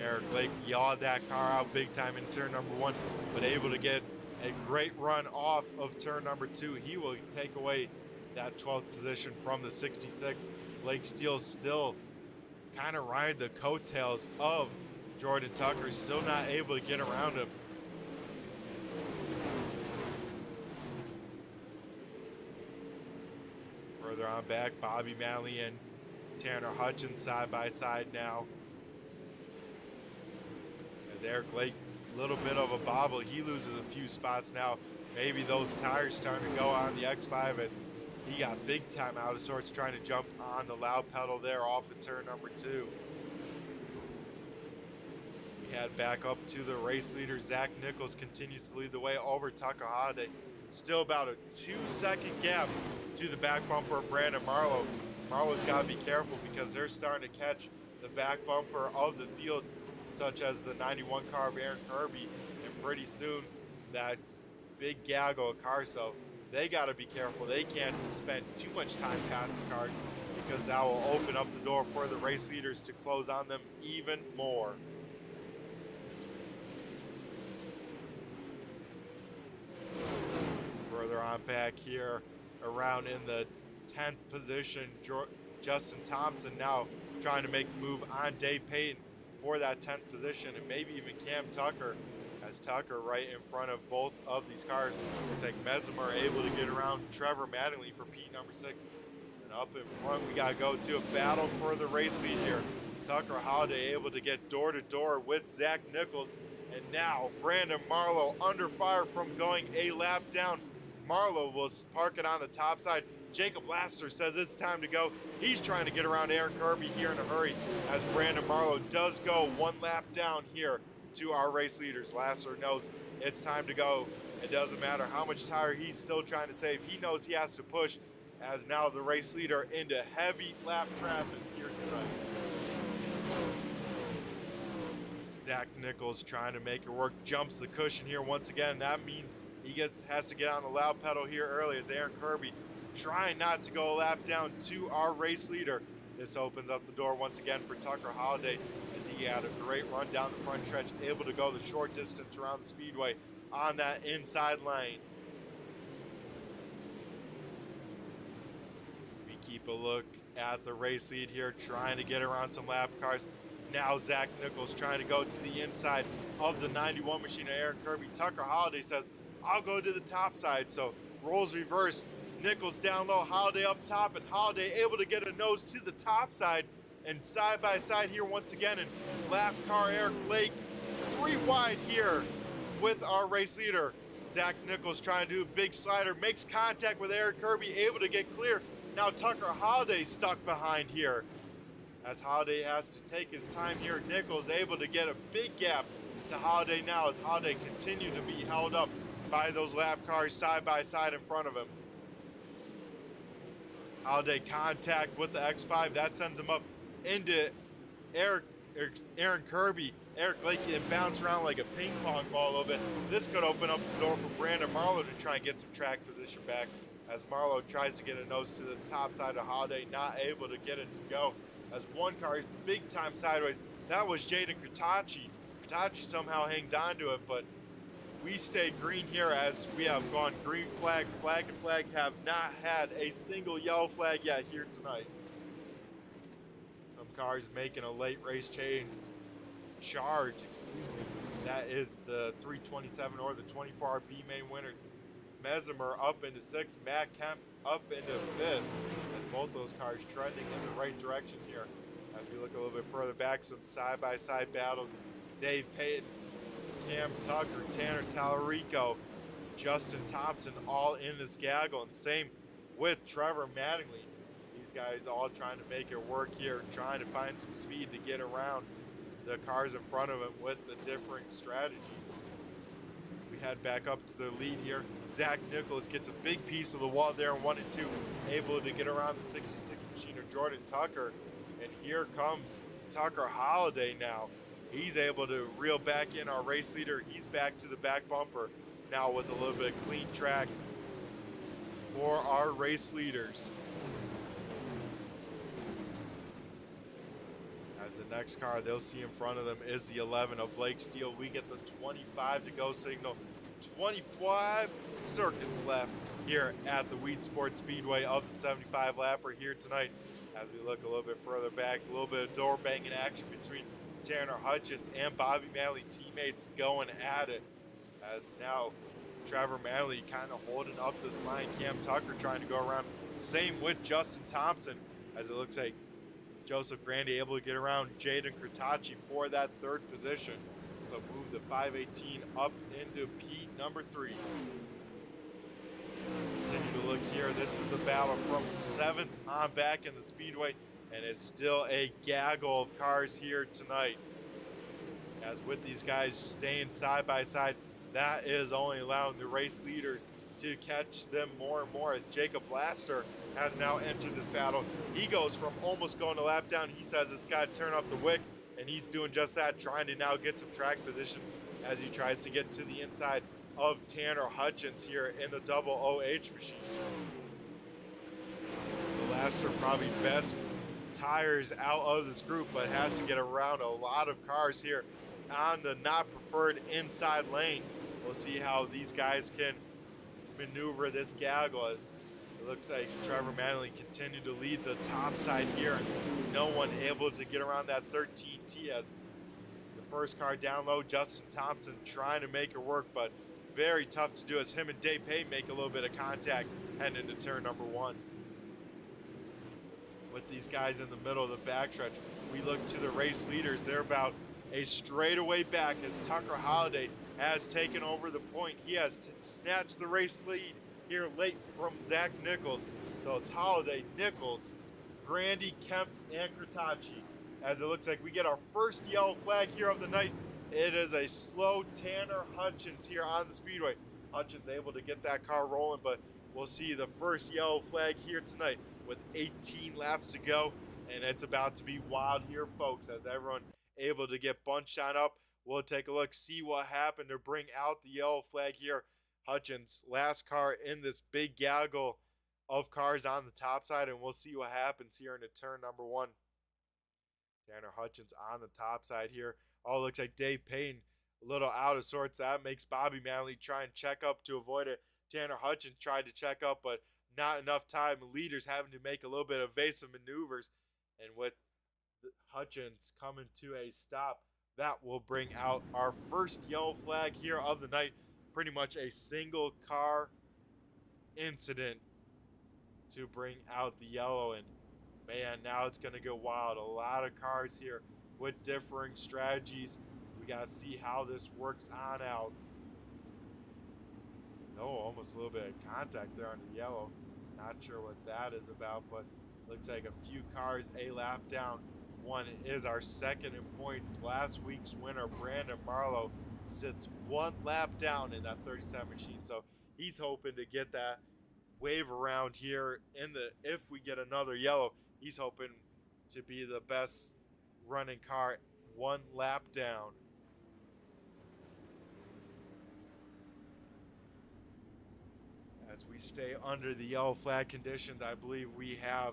Eric Lake yawed that car out big time in turn number 1, but able to get a great run off of turn number 2. He will take away that 12th position from the 66. Blake Steele still kind of ride the coattails of Jordan Tucker, still not able to get around him. Further on back, Bobby Manley and Tanner Hutchins side by side now. As Eric Lake, a little bit of a bobble, he loses a few spots now. Maybe those tires starting to go on the X5 as he got big time out of sorts trying to jump on the loud pedal there off of turn number 2. We head back up to the race leader. Zach Nichols continues to lead the way over Tucker Holiday. Still about a 2-second gap to the back bumper of Brandon Marlowe. Marlowe's got to be careful because they're starting to catch the back bumper of the field, such as the 91 car of Aaron Kirby, and pretty soon that's big gaggle of cars, so they got to be careful. They can't spend too much time passing cars because that will open up the door for the race leaders to close on them even more. Further on back here, around in the 10th position, Justin Thompson now trying to make the move on Dave Payton for that 10th position, and maybe even Cam Tucker, as Tucker right in front of both of these cars. Looks like Mesmer able to get around Trevor Mattingly for P number 6. And up in front, we got to go to a battle for the race lead here. Tucker Holiday able to get door to door with Zach Nichols. And now Brandon Marlowe under fire from going a lap down. Marlowe will park it on the top side. Jacob Laster says it's time to go. He's trying to get around Aaron Kirby here in a hurry as Brandon Marlowe does go one lap down here to our race leaders. Laster knows it's time to go. It doesn't matter how much tire he's still trying to save. He knows he has to push as now the race leader into heavy lap traffic here tonight. Zach Nichols trying to make it work, jumps the cushion here once again. That means he has to get on the loud pedal here early as Aaron Kirby trying not to go a lap down to our race leader. This opens up the door once again for Tucker Holiday as he had a great run down the front stretch, able to go the short distance around the speedway on that inside lane. We keep a look at the race lead here, trying to get around some lap cars. Now Zach Nichols trying to go to the inside of the 91 machine of Aaron Kirby. Tucker Holiday says, I'll go to the top side. So roles reverse. Nichols down low, Holiday up top, and Holiday able to get a nose to the top side. And side by side here once again, and lap car Eric Blake 3 wide here with our race leader. Zach Nichols trying to do a big slider, makes contact with Eric Kirby, able to get clear. Now Tucker Holiday stuck behind here. As Holiday has to take his time here, Nichols able to get a big gap to Holiday now as Holiday continue to be held up by those lap cars side by side in front of him. Holiday contact with the X5, that sends him up into Aaron Kirby. Eric Blake can bounce around like a ping pong ball a little bit. This could open up the door for Brandon Marlowe to try and get some track position back as Marlowe tries to get a nose to the top side of Holiday, not able to get it to go. As one car is big time sideways. That was Jaden Kritachi. Kritachi somehow hangs on to it, but we stay green here as we have gone green flag, flag, and flag. Have not had a single yellow flag yet here tonight. Some cars making a late race charge, That is the 327 or the 24R B main winner. Mesmer up into 6th, Matt Kemp up into 5th, as both those cars trending in the right direction here. As we look a little bit further back, some side-by-side battles. Dave Payton, Cam Tucker, Tanner Tallarico, Justin Thompson all in this gaggle, and same with Trevor Mattingly. These guys all trying to make it work here, trying to find some speed to get around the cars in front of them with the different strategies. We head back up to the lead here. Zach Nichols gets a big piece of the wall there in 1 and 2, able to get around the 66 machine of Jordan Tucker. And here comes Tucker Holiday now. He's able to reel back in our race leader. He's back to the back bumper now with a little bit of clean track for our race leaders. As the next car they'll see in front of them is the 11 of Blake Steele. We get the 25 to go signal. 25 circuits left here at the Weedsport Speedway of the 75 lapper here tonight. As we look a little bit further back, a little bit of door banging action between Tanner Hutchins and Bobby Manley, teammates going at it. As now Trevor Manley kind of holding up this line. Cam Tucker trying to go around. Same with Justin Thompson, as it looks like Joseph Grandy able to get around Jaden Kritachi for that 3rd position. So move the 518 up into P number 3. Continue to look here. This is the battle from 7th on back in the speedway, and it's still a gaggle of cars here tonight. As with these guys staying side by side, that is only allowing the race leaders to catch them more and more, as Jacob Laster has now entered this battle. He goes from almost going to lap down. He says it's got to turn up the wick, and he's doing just that, trying to now get some track position as he tries to get to the inside of Tanner Hutchins here in the double OH machine. So Laster probably best tires out of this group, but has to get around a lot of cars here on the not preferred inside lane. We'll see how these guys can maneuver this gaggle, as it looks like Trevor Manley continued to lead the top side here. No one able to get around that 13T, as the first car down low, Justin Thompson trying to make it work, but very tough to do, as him and Dave Payne make a little bit of contact heading into turn number 1. With these guys in the middle of the backstretch, we look to the race leaders. They're about a straightaway back, as Tucker Holliday has taken over the point. He has snatched the race lead here late from Zach Nichols. So it's Holliday, Nichols, Grandy, Kemp, and Kratacci. As it looks like we get our first yellow flag here of the night. It is a slow Tanner Hutchins here on the speedway. Hutchins able to get that car rolling, but we'll see the first yellow flag here tonight with 18 laps to go. And it's about to be wild here, folks, as everyone able to get bunched on up. We'll take a look, see what happened to bring out the yellow flag here. Hutchins, last car in this big gaggle of cars on the top side, and we'll see what happens here into turn number 1. Tanner Hutchins on the top side here. Oh, looks like Dave Payne a little out of sorts. That makes Bobby Manley try and check up to avoid it. Tanner Hutchins tried to check up, but not enough time. Leaders having to make a little bit of evasive maneuvers, and with Hutchins coming to a stop, that will bring out our first yellow flag here of the night. Pretty much a single car incident to bring out the yellow, and man, now it's going to go wild. A lot of cars here with differing strategies. We got to see how this works on out. Oh, almost a little bit of contact there on the yellow. Not sure what that is about, but looks like a few cars a lap down. One is our second in points. Last week's winner, Brandon Marlowe, sits one lap down in that 37 machine. So he's hoping to get that wave around here in the, if we get another yellow, he's hoping to be the best running car one lap down. As we stay under the yellow flag conditions, I believe we have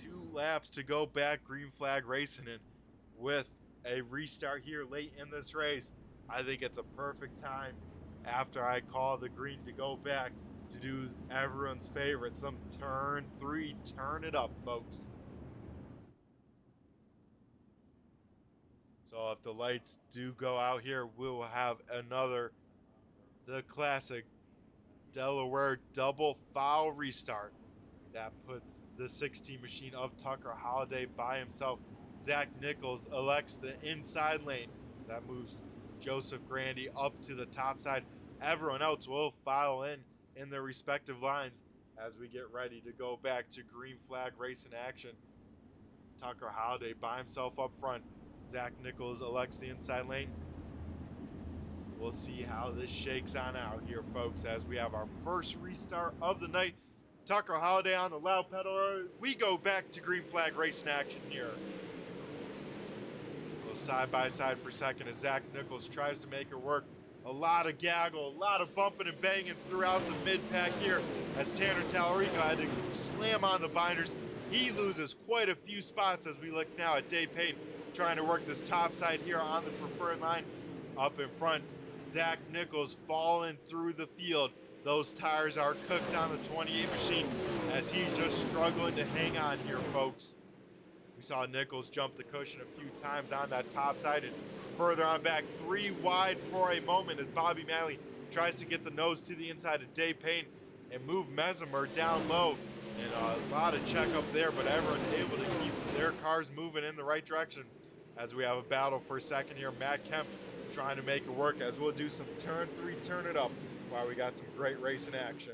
2 laps to go back. Green flag racing, and with a restart here late in this race, I think it's a perfect time after I call the green to go back to do everyone's favorite, some turn 3, turn it up, folks. So if the lights do go out here, we'll have the classic Delaware double foul restart. That puts the 16 machine of Tucker Holliday by himself. Zach Nichols elects the inside lane. That moves Joseph Grandy up to the top side. Everyone else will file in their respective lines as we get ready to go back to green flag racing action. Tucker Holliday by himself up front. Zach Nichols elects the inside lane. We'll see how this shakes on out here, folks, as we have our first restart of the night. Tucker Holliday on the loud pedal. We go back to green flag racing action here. Go side by side for second as Zach Nichols tries to make it work. A lot of gaggle, a lot of bumping and banging throughout the mid-pack here as Tanner Tallarico had to slam on the binders. He loses quite a few spots as we look now at Dave Payne trying to work this top side here on the preferred line. Up in front, Zach Nichols falling through the field. Those tires are cooked on the 28 machine as he's just struggling to hang on here, folks. We saw Nichols jump the cushion a few times on that top side and further on back, 3 wide for a moment as Bobby Manley tries to get the nose to the inside of Dave Payne and move Mesmer down low. And a lot of check up there, but everyone's able to keep their cars moving in the right direction as we have a battle for a second here. Matt Kemp trying to make it work as we'll do some turn 3, turn it up while we got some great racing action.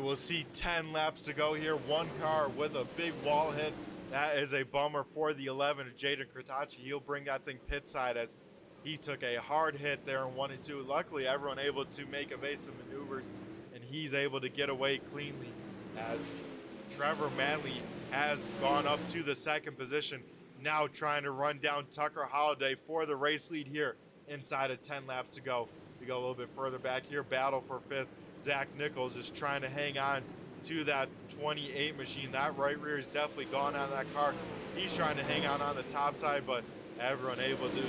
will see 10 laps to go here. One car with a big wall hit. That is a bummer for the 11 of Jaden Kratachi. He'll bring that thing pit side as he took a hard hit there in 1 and 2. Luckily, everyone able to make evasive maneuvers, and he's able to get away cleanly as Trevor Manley has gone up to the second position, now trying to run down Tucker Holliday for the race lead here inside of 10 laps to go. We go a little bit further back here, battle for fifth. Zach Nichols is trying to hang on to that 28 machine. That right rear is definitely gone out of that car. He's trying to hang on the top side, but everyone able to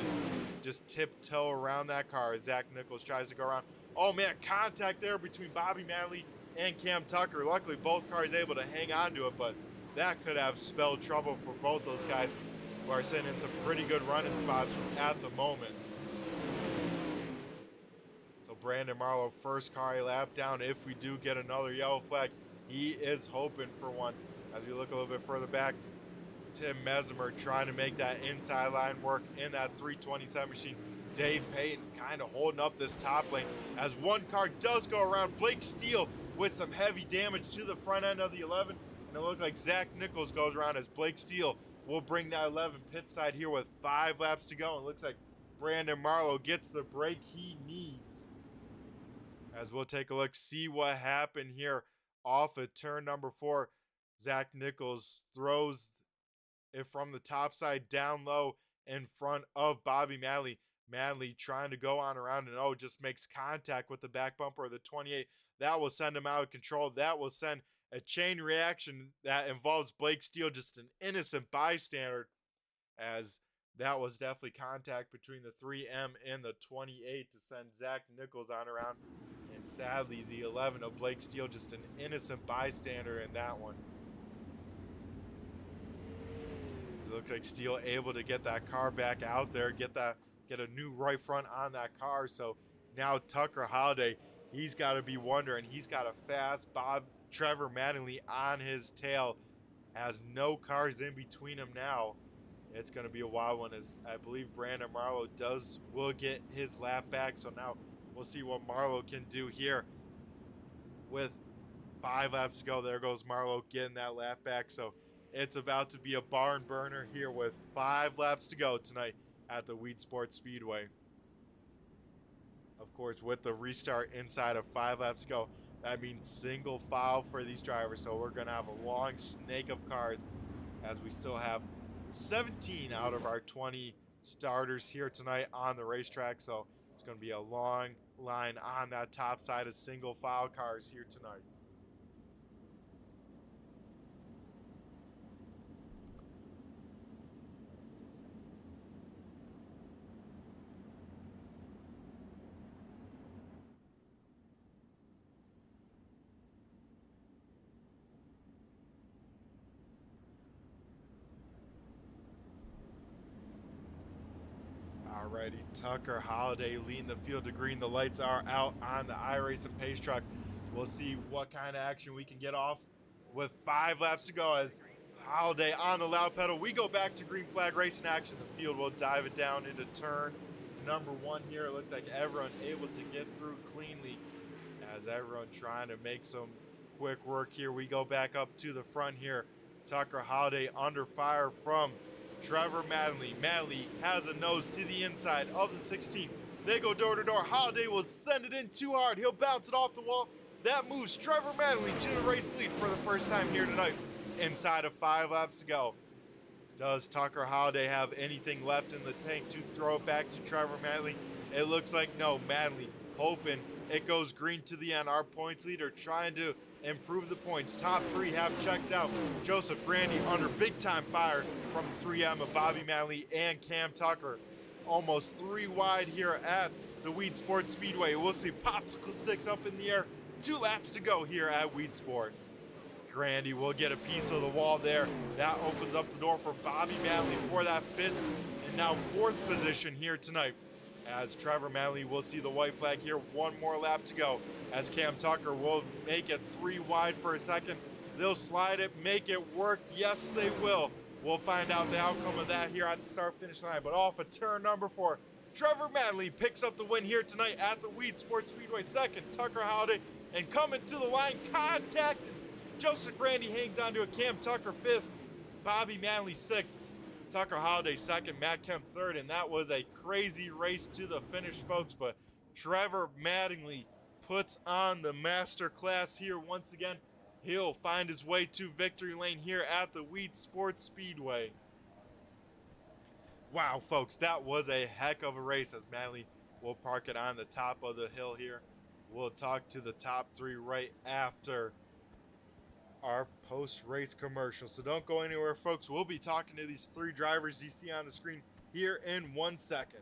just tiptoe around that car as Zach Nichols tries to go around. Oh man, contact there between Bobby Manley and Cam Tucker. Luckily, both cars able to hang on to it, but that could have spelled trouble for both those guys who are sitting in some pretty good running spots at the moment. So Brandon Marlowe, first car a lap down. If we do get another yellow flag, he is hoping for one. As we look a little bit further back, Tim Mesmer trying to make that inside line work in that 327 machine. Dave Payton kind of holding up this top lane as one car does go around. Blake Steele with some heavy damage to the front end of the 11. And it looks like Zach Nichols goes around as Blake Steele will bring that 11 pit side here with 5 laps to go. It looks like Brandon Marlowe gets the break he needs. As we'll take a look, see what happened here off of turn number 4. Zach Nichols throws it from the top side down low in front of Bobby Manley. Manley trying to go on around and just makes contact with the back bumper of the 28. That will send him out of control. That will send a chain reaction that involves Blake Steele, just an innocent bystander, as that was definitely contact between the 3M and the 28 to send Zach Nichols on around. And sadly, the 11 of Blake Steele, just an innocent bystander in that one. It looks like Steele able to get that car back out there, get a new right front on that car. So now Tucker Holliday, he's got to be wondering. He's got a fast Trevor Manley on his tail, has no cars in between him now. It's going to be a wild one, as I believe Brandon Marlowe will get his lap back. So now we'll see what Marlowe can do here with 5 laps to go. There goes Marlowe getting that lap back. So it's about to be a barn burner here with 5 laps to go tonight at the Weedsport Speedway. Of course, with the restart inside of 5 laps to go, that means single file for these drivers. So we're going to have a long snake of cars as we still have 17 out of our 20 starters here tonight on the racetrack. So it's going to be a long line on that top side of single file cars here tonight. Alrighty, Tucker Holliday leading the field to green. The lights are out on the iRacing pace truck. We'll see what kind of action we can get off with 5 laps to go as Holliday on the loud pedal. We go back to green flag racing action. The field will dive it down into turn number 1 here. It looks like everyone able to get through cleanly as everyone trying to make some quick work here. We go back up to the front here. Tucker Holliday under fire from Trevor Manley. Manley has a nose to the inside of the 16. They go door to door. Holliday will send it in too hard. He'll bounce it off the wall. That moves Trevor Manley to the race lead for the first time here tonight. Inside of 5 laps to go. Does Tucker Holliday have anything left in the tank to throw it back to Trevor Manley? It looks like no. Manley hoping it goes green to the end. Our points leader trying to improve the points. Top 3 have checked out. Joseph Grandy under big time fire from 3M of Bobby Manley and Cam Tucker. Almost 3 wide here at the Weedsport Speedway. We'll see popsicle sticks up in the air. 2 laps to go here at Weedsport. Grandy will get a piece of the wall there. That opens up the door for Bobby Manley for that 5th and now 4th position here tonight. As Trevor Manley will see the white flag here. 1 more lap to go as Cam Tucker will make it 3 wide for a second. They'll slide it, make it work. Yes, they will. We'll find out the outcome of that here at the start-finish line. But off of turn number 4, Trevor Manley picks up the win here tonight at the Weedsport Speedway. 2nd, Tucker Holliday And coming to the line, contact. Joseph Grandy hangs onto a Cam Tucker 5th, Bobby Manley 6th, Tucker Holiday 2nd, Matt Kemp 3rd, and that was a crazy race to the finish, folks. But Trevor Mattingly puts on the master class here once again. He'll find his way to victory lane here at the Weedsport Speedway. Wow, folks, that was a heck of a race as Manley will park it on the top of the hill here. We'll talk to the top 3 right after our post-race commercial. So don't go anywhere, folks. We'll be talking to these 3 drivers you see on the screen here in 1 second.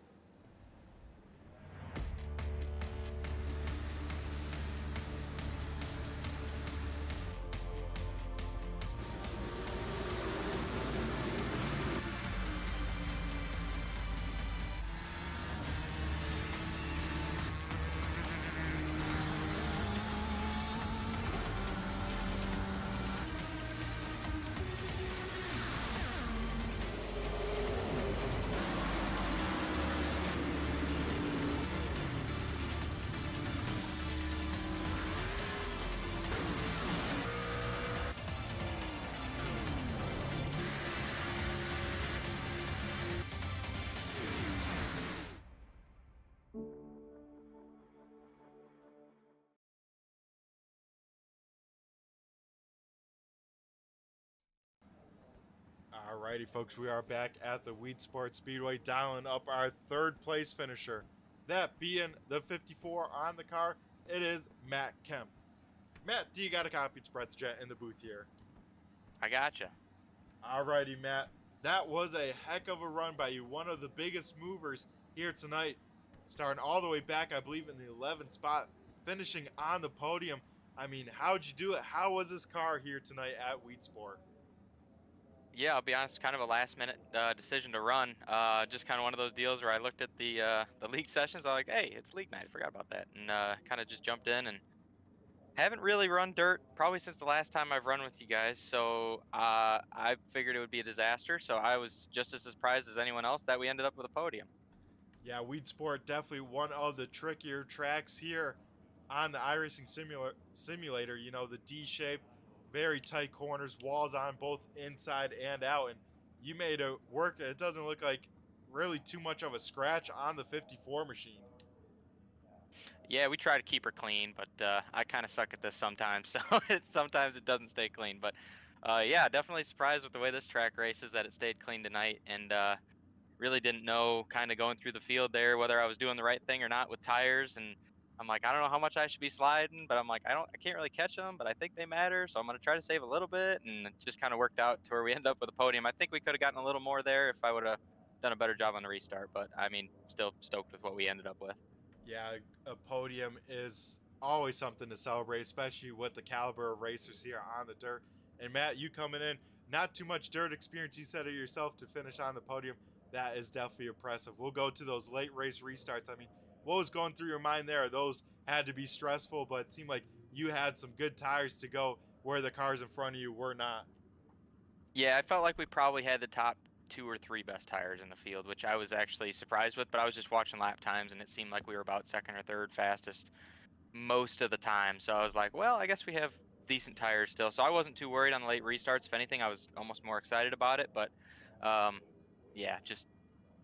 Alrighty, folks, we are back at the Weedsport Speedway, dialing up our 3rd place finisher. That being the 54 on the car, it is Matt Kemp. Matt, do you got a copy to spread the jet in the booth here? I gotcha. Alrighty, Matt. That was a heck of a run by you. One of the biggest movers here tonight. Starting all the way back, I believe, in the 11th spot, finishing on the podium. I mean, how'd you do it? How was this car here tonight at Weedsport? Yeah, I'll be honest, kind of a last-minute decision to run. Just kind of one of those deals where I looked at the league sessions. I was like, hey, it's league night. I forgot about that, and kind of just jumped in and haven't really run dirt probably since the last time I've run with you guys. So I figured it would be a disaster. So I was just as surprised as anyone else that we ended up with a podium. Yeah, Weedsport definitely one of the trickier tracks here on the iRacing simulator. You know, the D shape, very tight corners, walls on both inside and out, and you made it work. It doesn't look like really too much of a scratch on the 54 machine. Yeah, we try to keep her clean, but I kind of suck at this sometimes. So sometimes it doesn't stay clean. But yeah, definitely surprised with the way this track races that it stayed clean tonight, and really didn't know kind of going through the field there whether I was doing the right thing or not with tires. And I'm like, I don't know how much I should be sliding, but I'm like, I can't really catch them, but I think they matter, so I'm gonna try to save a little bit. And it just kind of worked out to where we end up with a podium. I think we could have gotten a little more there if I would have done a better job on the restart, but I mean, still stoked with what we ended up with. Yeah, a podium is always something to celebrate, especially with the caliber of racers here on the dirt. And Matt, you coming in, not too much dirt experience, you said it yourself, to finish on the podium. That is definitely impressive. We'll go to those late race restarts. I mean, what was going through your mind there? Those had to be stressful, but it seemed like you had some good tires to go where the cars in front of you were not. Yeah, I felt like we probably had the top 2 or 3 best tires in the field, which I was actually surprised with, but I was just watching lap times and it seemed like we were about 2nd or 3rd fastest most of the time. So I was like, well, I guess we have decent tires still. So I wasn't too worried on the late restarts. If anything, I was almost more excited about it. But um, yeah, just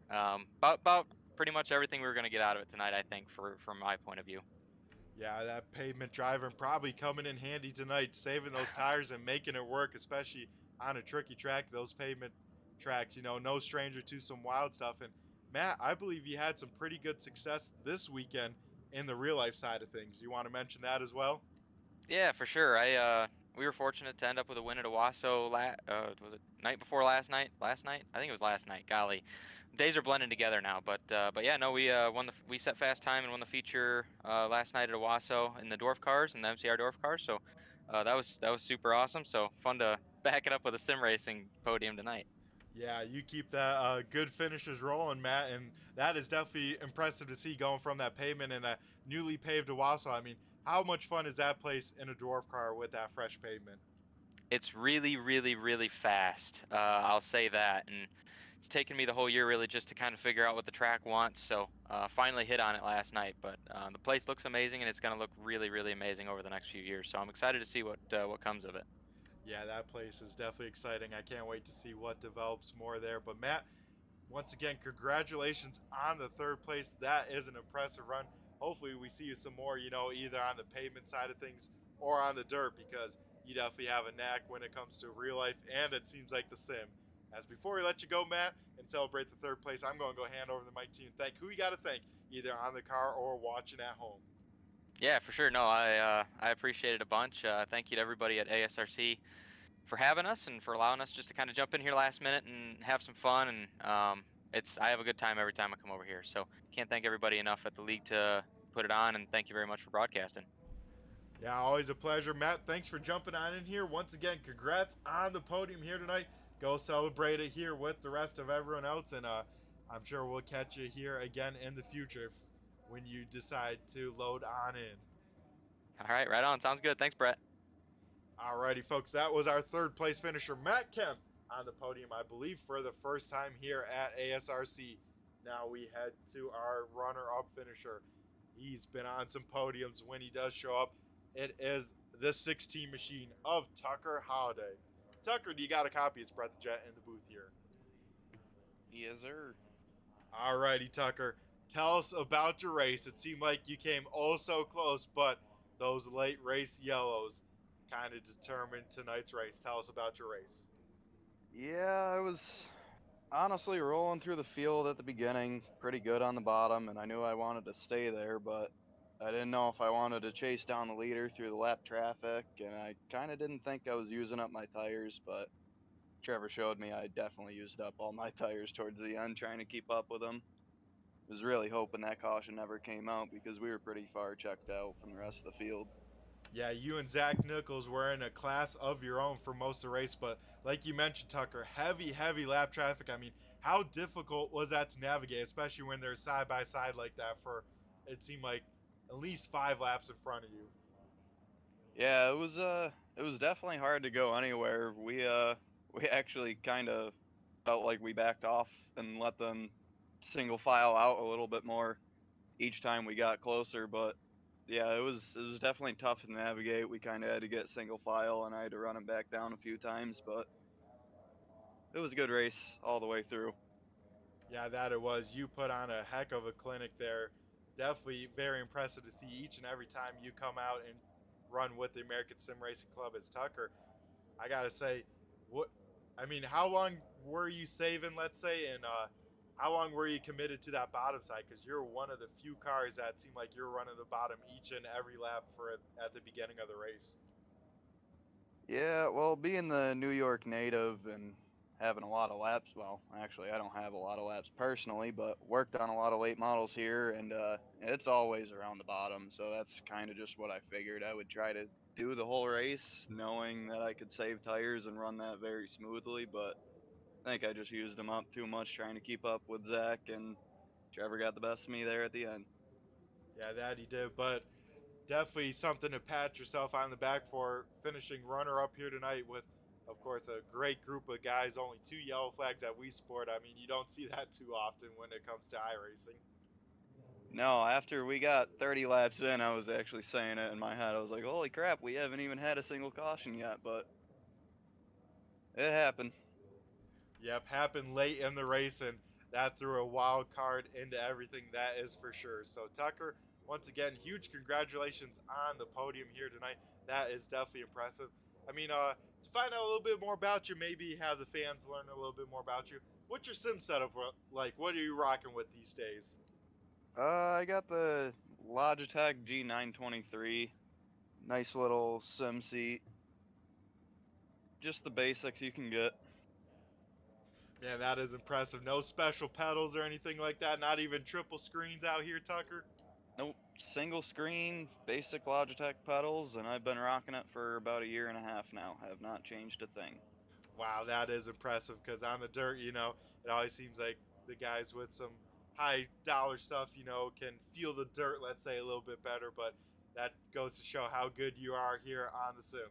about pretty much everything we were going to get out of it tonight, I think, from my point of view. Yeah, that pavement driving probably coming in handy tonight, saving those tires and making it work, especially on a tricky track. Those pavement tracks, you know, no stranger to some wild stuff. And Matt, I believe you had some pretty good success this weekend in the real life side of things. You want to mention that as well? Yeah, for sure. We were fortunate to end up with a win at Owasso. Was it night before last night? Last night? I think it was last night. Golly, days are blending together now. But yeah, no, we set fast time and won the feature last night at Owasso in the dwarf cars and the MCR dwarf cars. So that was super awesome. So fun to back it up with a sim racing podium tonight. Yeah, you keep that good finishes rolling, Matt, and that is definitely impressive to see going from that pavement and that newly paved Owasso. I mean, how much fun is that place in a dwarf car with that fresh pavement? It's really, really, really fast. I'll say that. And it's taken me the whole year really just to kind of figure out what the track wants. So finally hit on it last night. But the place looks amazing, and it's going to look really, really amazing over the next few years. So I'm excited to see what comes of it. Yeah, that place is definitely exciting. I can't wait to see what develops more there. But Matt, once again, congratulations on the third place. That is an impressive run. Hopefully we see you some more, either on the pavement side of things or on the dirt, because you definitely have a knack when it comes to real life, and it seems like the sim. As before we let you go, Matt, and celebrate the third place, I'm going to go hand over the mic to you and thank who you got to thank, either on the car or watching at home. Yeah, for sure. No, I appreciate it a bunch. Thank you to everybody at ASRC for having us and for allowing us just to kind of jump in here last minute and have some fun. And I have a good time every time I come over here. So can't thank everybody enough at the league to put it on. And thank you very much for broadcasting. Yeah, always a pleasure. Matt, thanks for jumping on in here. Once again, congrats on the podium here tonight. Go celebrate it here with the rest of everyone else, and I'm sure we'll catch you here again in the future when you decide to load on in. All right, right on. Sounds good. Thanks, Brett. Alrighty, folks, that was our third place finisher, Matt Kemp, on the podium, I believe, for the first time here at ASRC. Now we head to our runner-up finisher. He's been on some podiums when he does show up. It is the 16 machine of Tucker Holiday. Tucker, do you got a copy? It's Brett the Jet in the booth here. Yes, sir. Alrighty, Tucker. Tell us about your race. It seemed like you came oh so close, but those late race yellows kind of determined tonight's race. Tell us about your race. Yeah, I was honestly rolling through the field at the beginning, pretty good on the bottom, and I knew I wanted to stay there, but I didn't know if I wanted to chase down the leader through the lap traffic, and I kind of didn't think I was using up my tires, but Trevor showed me I definitely used up all my tires towards the end trying to keep up with him. Was really hoping that caution never came out because we were pretty far checked out from the rest of the field. Yeah, you and Zach Nichols were in a class of your own for most of the race, but like you mentioned, Tucker, heavy lap traffic. I mean, how difficult was that to navigate, especially when they're side by side like that for, it seemed like, at least 5 laps in front of you? Yeah, it was definitely hard to go anywhere. We actually kind of felt like we backed off and let them single file out a little bit more each time we got closer, but yeah, it was definitely tough to navigate. We kind of had to get single file and I had to run them back down a few times, but it was a good race all the way through. Yeah, that it was. You put on a heck of a clinic there. Definitely very impressive to see each and every time you come out and run with the American Sim Racing Club as Tucker. I gotta say, how long were you saving, let's say, and how long were you committed to that bottom side? Because you're one of the few cars that seem like you're running the bottom each and every lap at the beginning of the race. Yeah, well, being the New York native and having a lot of laps, well, actually, I don't have a lot of laps personally, but worked on a lot of late models here, and it's always around the bottom, so that's kind of just what I figured. I would try to do the whole race knowing that I could save tires and run that very smoothly, but I think I just used them up too much trying to keep up with Zach, and Trevor got the best of me there at the end. Yeah, that he did, but definitely something to pat yourself on the back for, finishing runner-up here tonight with, of course, a great group of guys. Only 2 yellow flags at Weedsport. I mean, you don't see that too often when it comes to iRacing. No, after we got 30 laps in, I was actually saying it in my head. I was like, holy crap, we haven't even had a single caution yet, but it happened. Yep, happened late in the race, and that threw a wild card into everything, that is for sure. So, Tucker, once again, huge congratulations on the podium here tonight. That is definitely impressive. I mean, to find out a little bit more about you, maybe have the fans learn a little bit more about you. What's your sim setup like? What are you rocking with these days? I got the Logitech G923. Nice little sim seat. Just the basics you can get. Man, that is impressive. No special pedals or anything like that. Not even triple screens out here, Tucker. Nope, single screen, basic Logitech pedals, and I've been rocking it for about a year and a half now. Have not changed a thing. Wow, that is impressive, because on the dirt, it always seems like the guys with some high dollar stuff, can feel the dirt, let's say, a little bit better, but that goes to show how good you are here on the sim.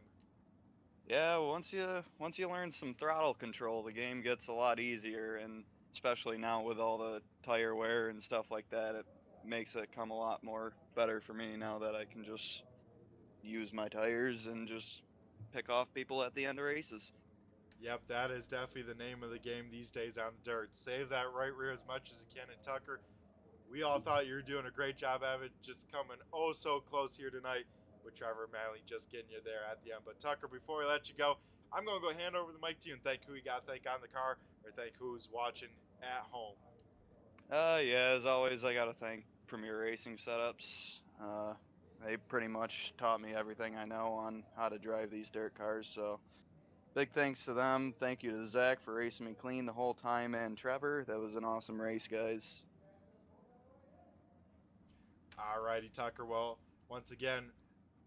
Yeah, once you learn some throttle control, the game gets a lot easier, and especially now with all the tire wear and stuff like that. It makes it come a lot more better for me now that I can just use my tires and just pick off people at the end of races. Yep, that is definitely the name of the game these days on the dirt. Save that right rear as much as you can. And Tucker, we all thought you were doing a great job of it, just coming oh so close here tonight with Trevor Manley just getting you there at the end. But Tucker, before we let you go, I'm going to go hand over the mic to you and thank who you got to thank on the car or thank who's watching at home. Yeah, as always, I gotta thank Premier Racing Setups. They pretty much taught me everything I know on how to drive these dirt cars, so big thanks to them. Thank you to Zach for racing me clean the whole time, and Trevor, that was an awesome race, guys. Alrighty, Tucker. Well, once again,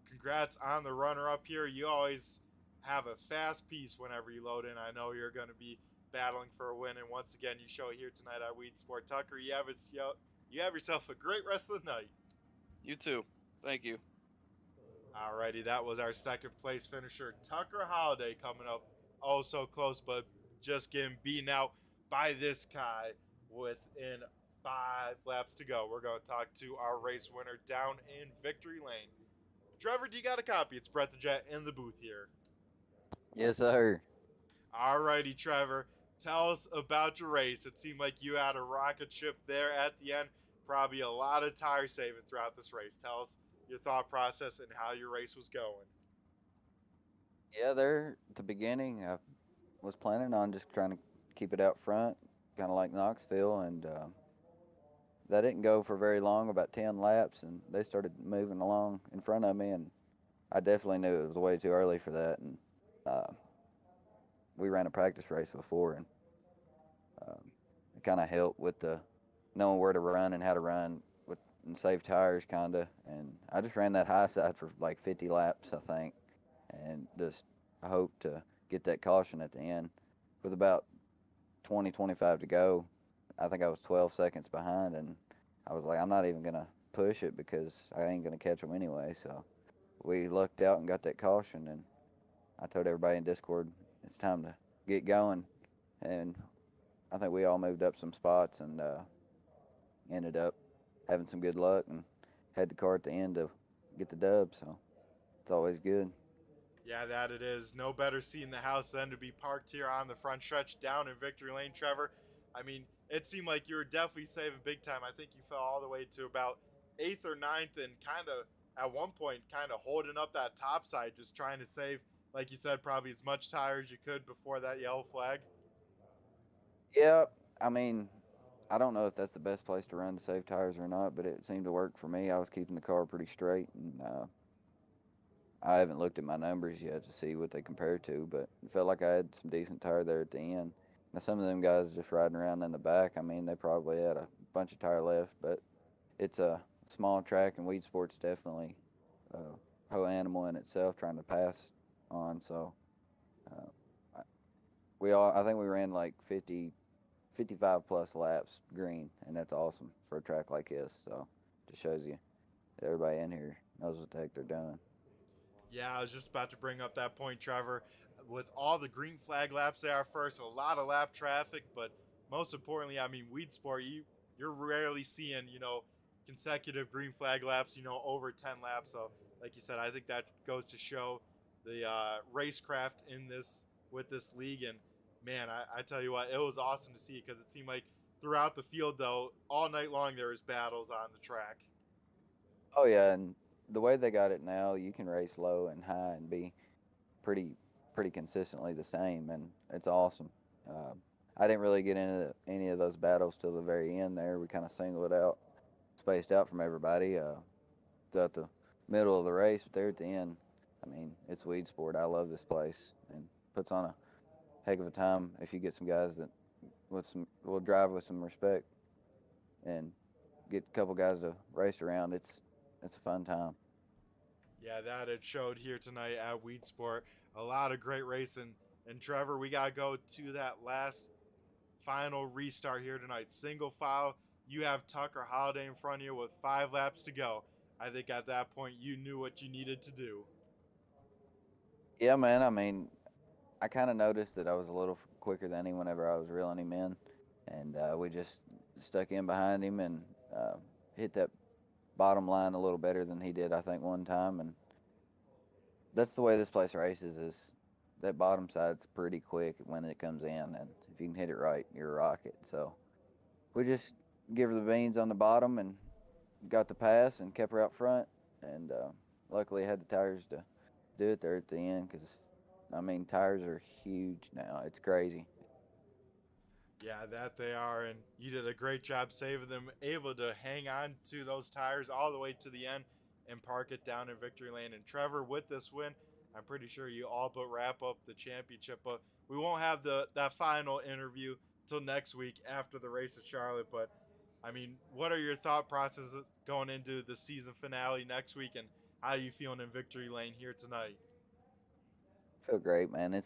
congrats on the runner-up here. You always have a fast piece whenever you load in. I know you're going to be battling for a win, and once again, you show it here tonight at Weedsport. Tucker, you have yourself a great rest of the night. You too. Thank you. Alrighty, that was our second place finisher, Tucker Holiday, coming up oh so close, but just getting beaten out by this guy within 5 laps to go. We're going to talk to our race winner down in victory lane. Trevor, do you got a copy? It's Brett the Jet in the booth here. Yes, sir. Alrighty, Trevor, tell us about your race. It seemed like you had a rocket ship there at the end. Probably a lot of tire saving throughout this race. Tell us your thought process and how your race was going. Yeah, there at the beginning, I was planning on just trying to keep it out front, kind of like Knoxville, and that didn't go for very long, about 10 laps, and they started moving along in front of me, and I definitely knew it was way too early for that, and uh, we ran a practice race before, and it kind of helped with the knowing where to run and how to run with and save tires, kind of, and I just ran that high side for like 50 laps, I think, and just hope to get that caution at the end. With about 20, 25 to go, I think I was 12 seconds behind, and I was like, I'm not even going to push it because I ain't going to catch them anyway. So we lucked out and got that caution, and I told everybody in Discord it's time to get going. And I think we all moved up some spots and ended up having some good luck and had the car at the end to get the dub. So it's always good. Yeah, that it is. No better seat in the house than to be parked here on the front stretch down in victory lane, Trevor. I mean, it seemed like you were definitely saving big time. I think you fell all the way to about 8th or ninth, and kind of at one point kind of holding up that top side, just trying to save, like you said, probably as much tire as you could before that yellow flag. Yeah, I mean, I don't know if that's the best place to run to save tires or not, but it seemed to work for me. I was keeping the car pretty straight, and I haven't looked at my numbers yet to see what they compare to, but it felt like I had some decent tire there at the end. Now, some of them guys just riding around in the back, I mean, they probably had a bunch of tire left, but it's a small track, and Weedsport's definitely a whole animal in itself trying to pass on, so uh, I- I think we ran like 50, 55 plus laps green, and that's awesome for a track like this, so it just shows you that everybody in here knows what the heck they're doing. Yeah, I was just about to bring up that point, Trevor. With all the green flag laps there at first, a lot of lap traffic, but most importantly, I mean, Weedsport, you're rarely seeing, consecutive green flag laps, over 10 laps. So, like you said, I think that goes to show the racecraft in this with this league. And man, I tell you what, it was awesome to see because it seemed like throughout the field, though, all night long there was battles on the track. Oh yeah, and the way they got it now, you can race low and high and be pretty pretty consistently the same, and it's awesome. Uh, I didn't really get into any of those battles till the very end. There, we kind of singled it out, spaced out from everybody throughout the middle of the race, but there at the end, I mean, it's Weedsport. I love this place, and puts on a heck of a time if you get some guys that will drive with some respect and get a couple guys to race around. It's a fun time. Yeah, that it showed here tonight at Weedsport. A lot of great racing. And Trevor, we got to go to that last final restart here tonight. Single file. You have Tucker Holiday in front of you with 5 laps to go. I think at that point you knew what you needed to do. Yeah, man. I mean, I kind of noticed that I was a little quicker than him whenever I was reeling him in, and we just stuck in behind him and hit that bottom line a little better than he did, I think, one time. And that's the way this place races, is that bottom side's pretty quick when it comes in, and if you can hit it right, you're a rocket. So we just give her the beans on the bottom and got the pass and kept her out front, and luckily had the tires to do it there at the end, because I mean, tires are huge now. It's crazy. Yeah, that they are, and you did a great job saving them, able to hang on to those tires all the way to the end and park it down in victory lane. And Trevor, with this win, I'm pretty sure you all but wrap up the championship. But we won't have that final interview till next week after the race at Charlotte. But I mean, what are your thought processes going into the season finale next week, and how are you feeling in victory lane here tonight? Feel great, man.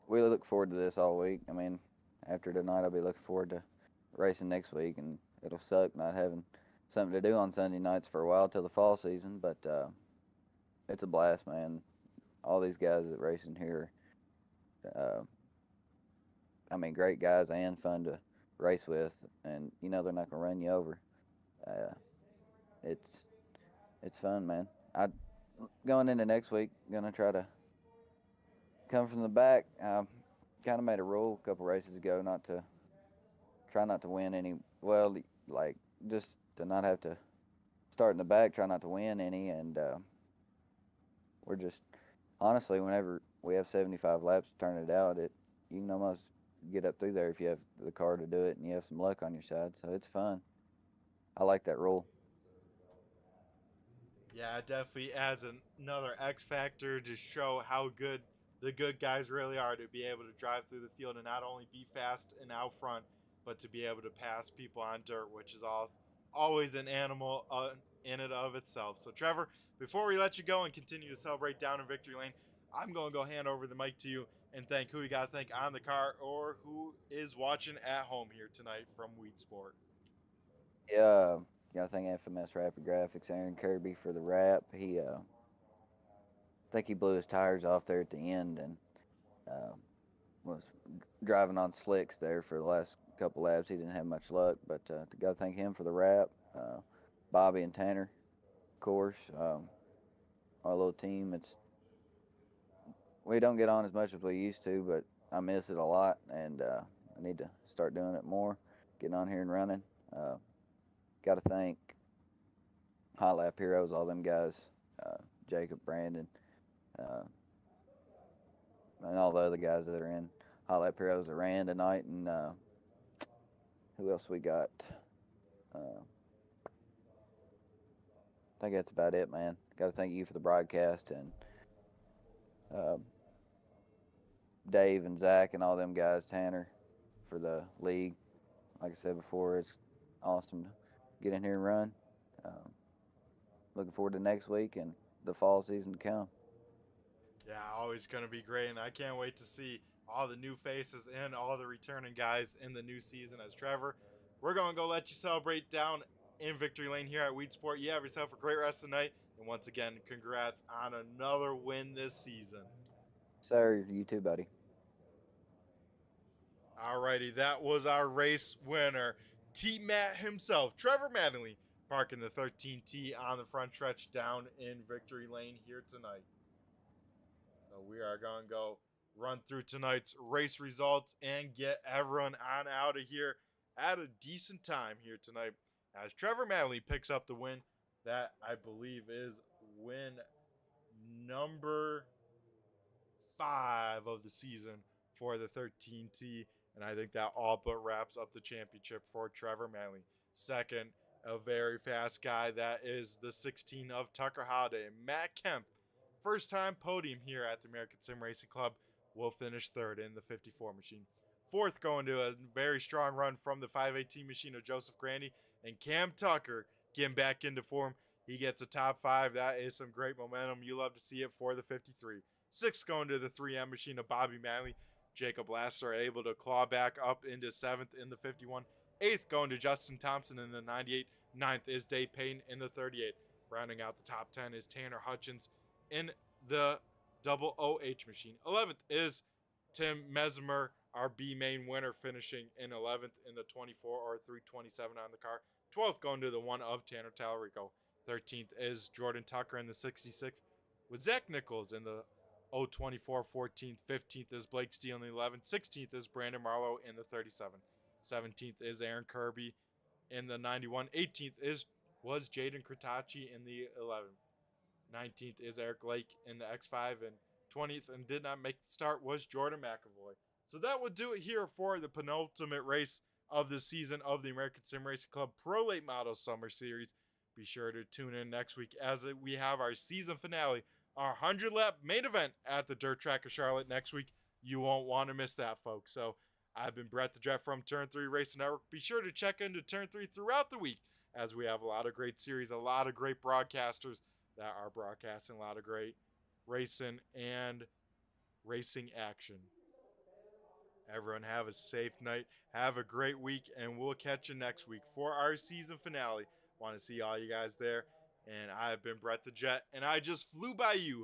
We look forward to this all week. I mean, after tonight, I'll be looking forward to racing next week, and it'll suck not having something to do on Sunday nights for a while till the fall season. But it's a blast, man. All these guys that racing here, uh, I mean, great guys and fun to race with, and you know they're not gonna run you over. Uh, it's it's fun, man. I Going into next week, gonna try to come from the back. I kind of made a rule a couple races ago not to try not to win any. Well, like just to not have to start in the back, try not to win any, and we're just honestly, whenever we have 75 laps to turn it out, you can almost get up through there if you have the car to do it and you have some luck on your side. So it's fun. I like that rule. Yeah, it definitely adds another X factor to show how good the good guys really are, to be able to drive through the field and not only be fast and out front, but to be able to pass people on dirt, which is always an animal in and of itself. So, Trevor, before we let you go and continue to celebrate down in victory lane, I'm going to go hand over the mic to you and thank who you got to thank on the car or who is watching at home here tonight from Weedsport. Yeah, gotta thank FMS Rapid Graphics, Aaron Kirby for the wrap. I think he blew his tires off there at the end and uh, was driving on slicks there for the last couple laps. He didn't have much luck, but gotta thank him for the wrap. Bobby and Tanner, of course, our little team. We don't get on as much as we used to, but I miss it a lot, and I need to start doing it more, getting on here and running. Uh, Got to thank Hot Lap Heroes, all them guys, uh, Jacob, Brandon, uh, and all the other guys that are in Hot Lap Heroes that ran tonight. And who else we got? I think that's about it, man. Got to thank you for the broadcast, and uh, Dave and Zach and all them guys, Tanner, for the league. Like I said before, it's awesome to get in here and run. Looking forward to next week and the fall season to come. Yeah, always going to be great, and I can't wait to see all the new faces and all the returning guys in the new season. As Trevor, we're going to go let you celebrate down in victory lane here at Weedsport. You have yourself a great rest of the night, and once again, congrats on another win this season. Sir, you too, buddy. Alrighty, that was our race winner, T-Matt himself, Trevor Mattingly, parking the 13T on the front stretch down in victory lane here tonight. So we are going to go run through tonight's race results and get everyone on out of here at a decent time here tonight, as Trevor Mattingly picks up the win. That, I believe, is win number 5 of the season for the 13T, and I think that all but wraps up the championship for Trevor Mattingly. Second, a very fast guy, that is the 16 of Tucker Holiday, Matt Kemp. First time podium here at the American Sim Racing Club, will finish third in the 54 machine. Fourth, going to a very strong run from the 518 machine of Joseph Grandy, and Cam Tucker getting back into form. He gets a top 5. That is some great momentum. You love to see it for the 53. Sixth, going to the 3M machine of Bobby Manley. Jacob Laster able to claw back up into 7th in the 51. Eighth, going to Justin Thompson in the 98. Ninth is Dave Payton in the 38. Rounding out the top 10 is Tanner Hutchins in the double OH machine. 11th is Tim Mesmer Our B main winner finishing in 11th in the 24 or 327 on the car. 12th going to the one of Tanner Talarico. 13th is Jordan Tucker in the 66 with Zach Nichols in the 024. 14th. 15th is Blake Steele in the 11. 16th is Brandon Marlowe in the 37. 17th is Aaron Kirby in the 91. 18th was Jaden Kritachi in the 11. 19th is Eric Lake in the X5, and 20th and did not make the start was Jordan McAvoy. So that would do it here for the penultimate race of the season of the American Sim Racing Club Pro Late Model Summer Series. Be sure to tune in next week as we have our season finale, our 100-lap main event at the Dirt Track of Charlotte next week. You won't want to miss that, folks. So I've been Brett the Jet from Turn 3 Racing Network. Be sure to check into Turn 3 throughout the week as we have a lot of great series, a lot of great broadcasters that are broadcasting a lot of great racing and racing action. Everyone have a safe night, have a great week, and we'll catch you next week for our season finale. Want to see all you guys there. And I've been Brett the Jet, and I just flew by you.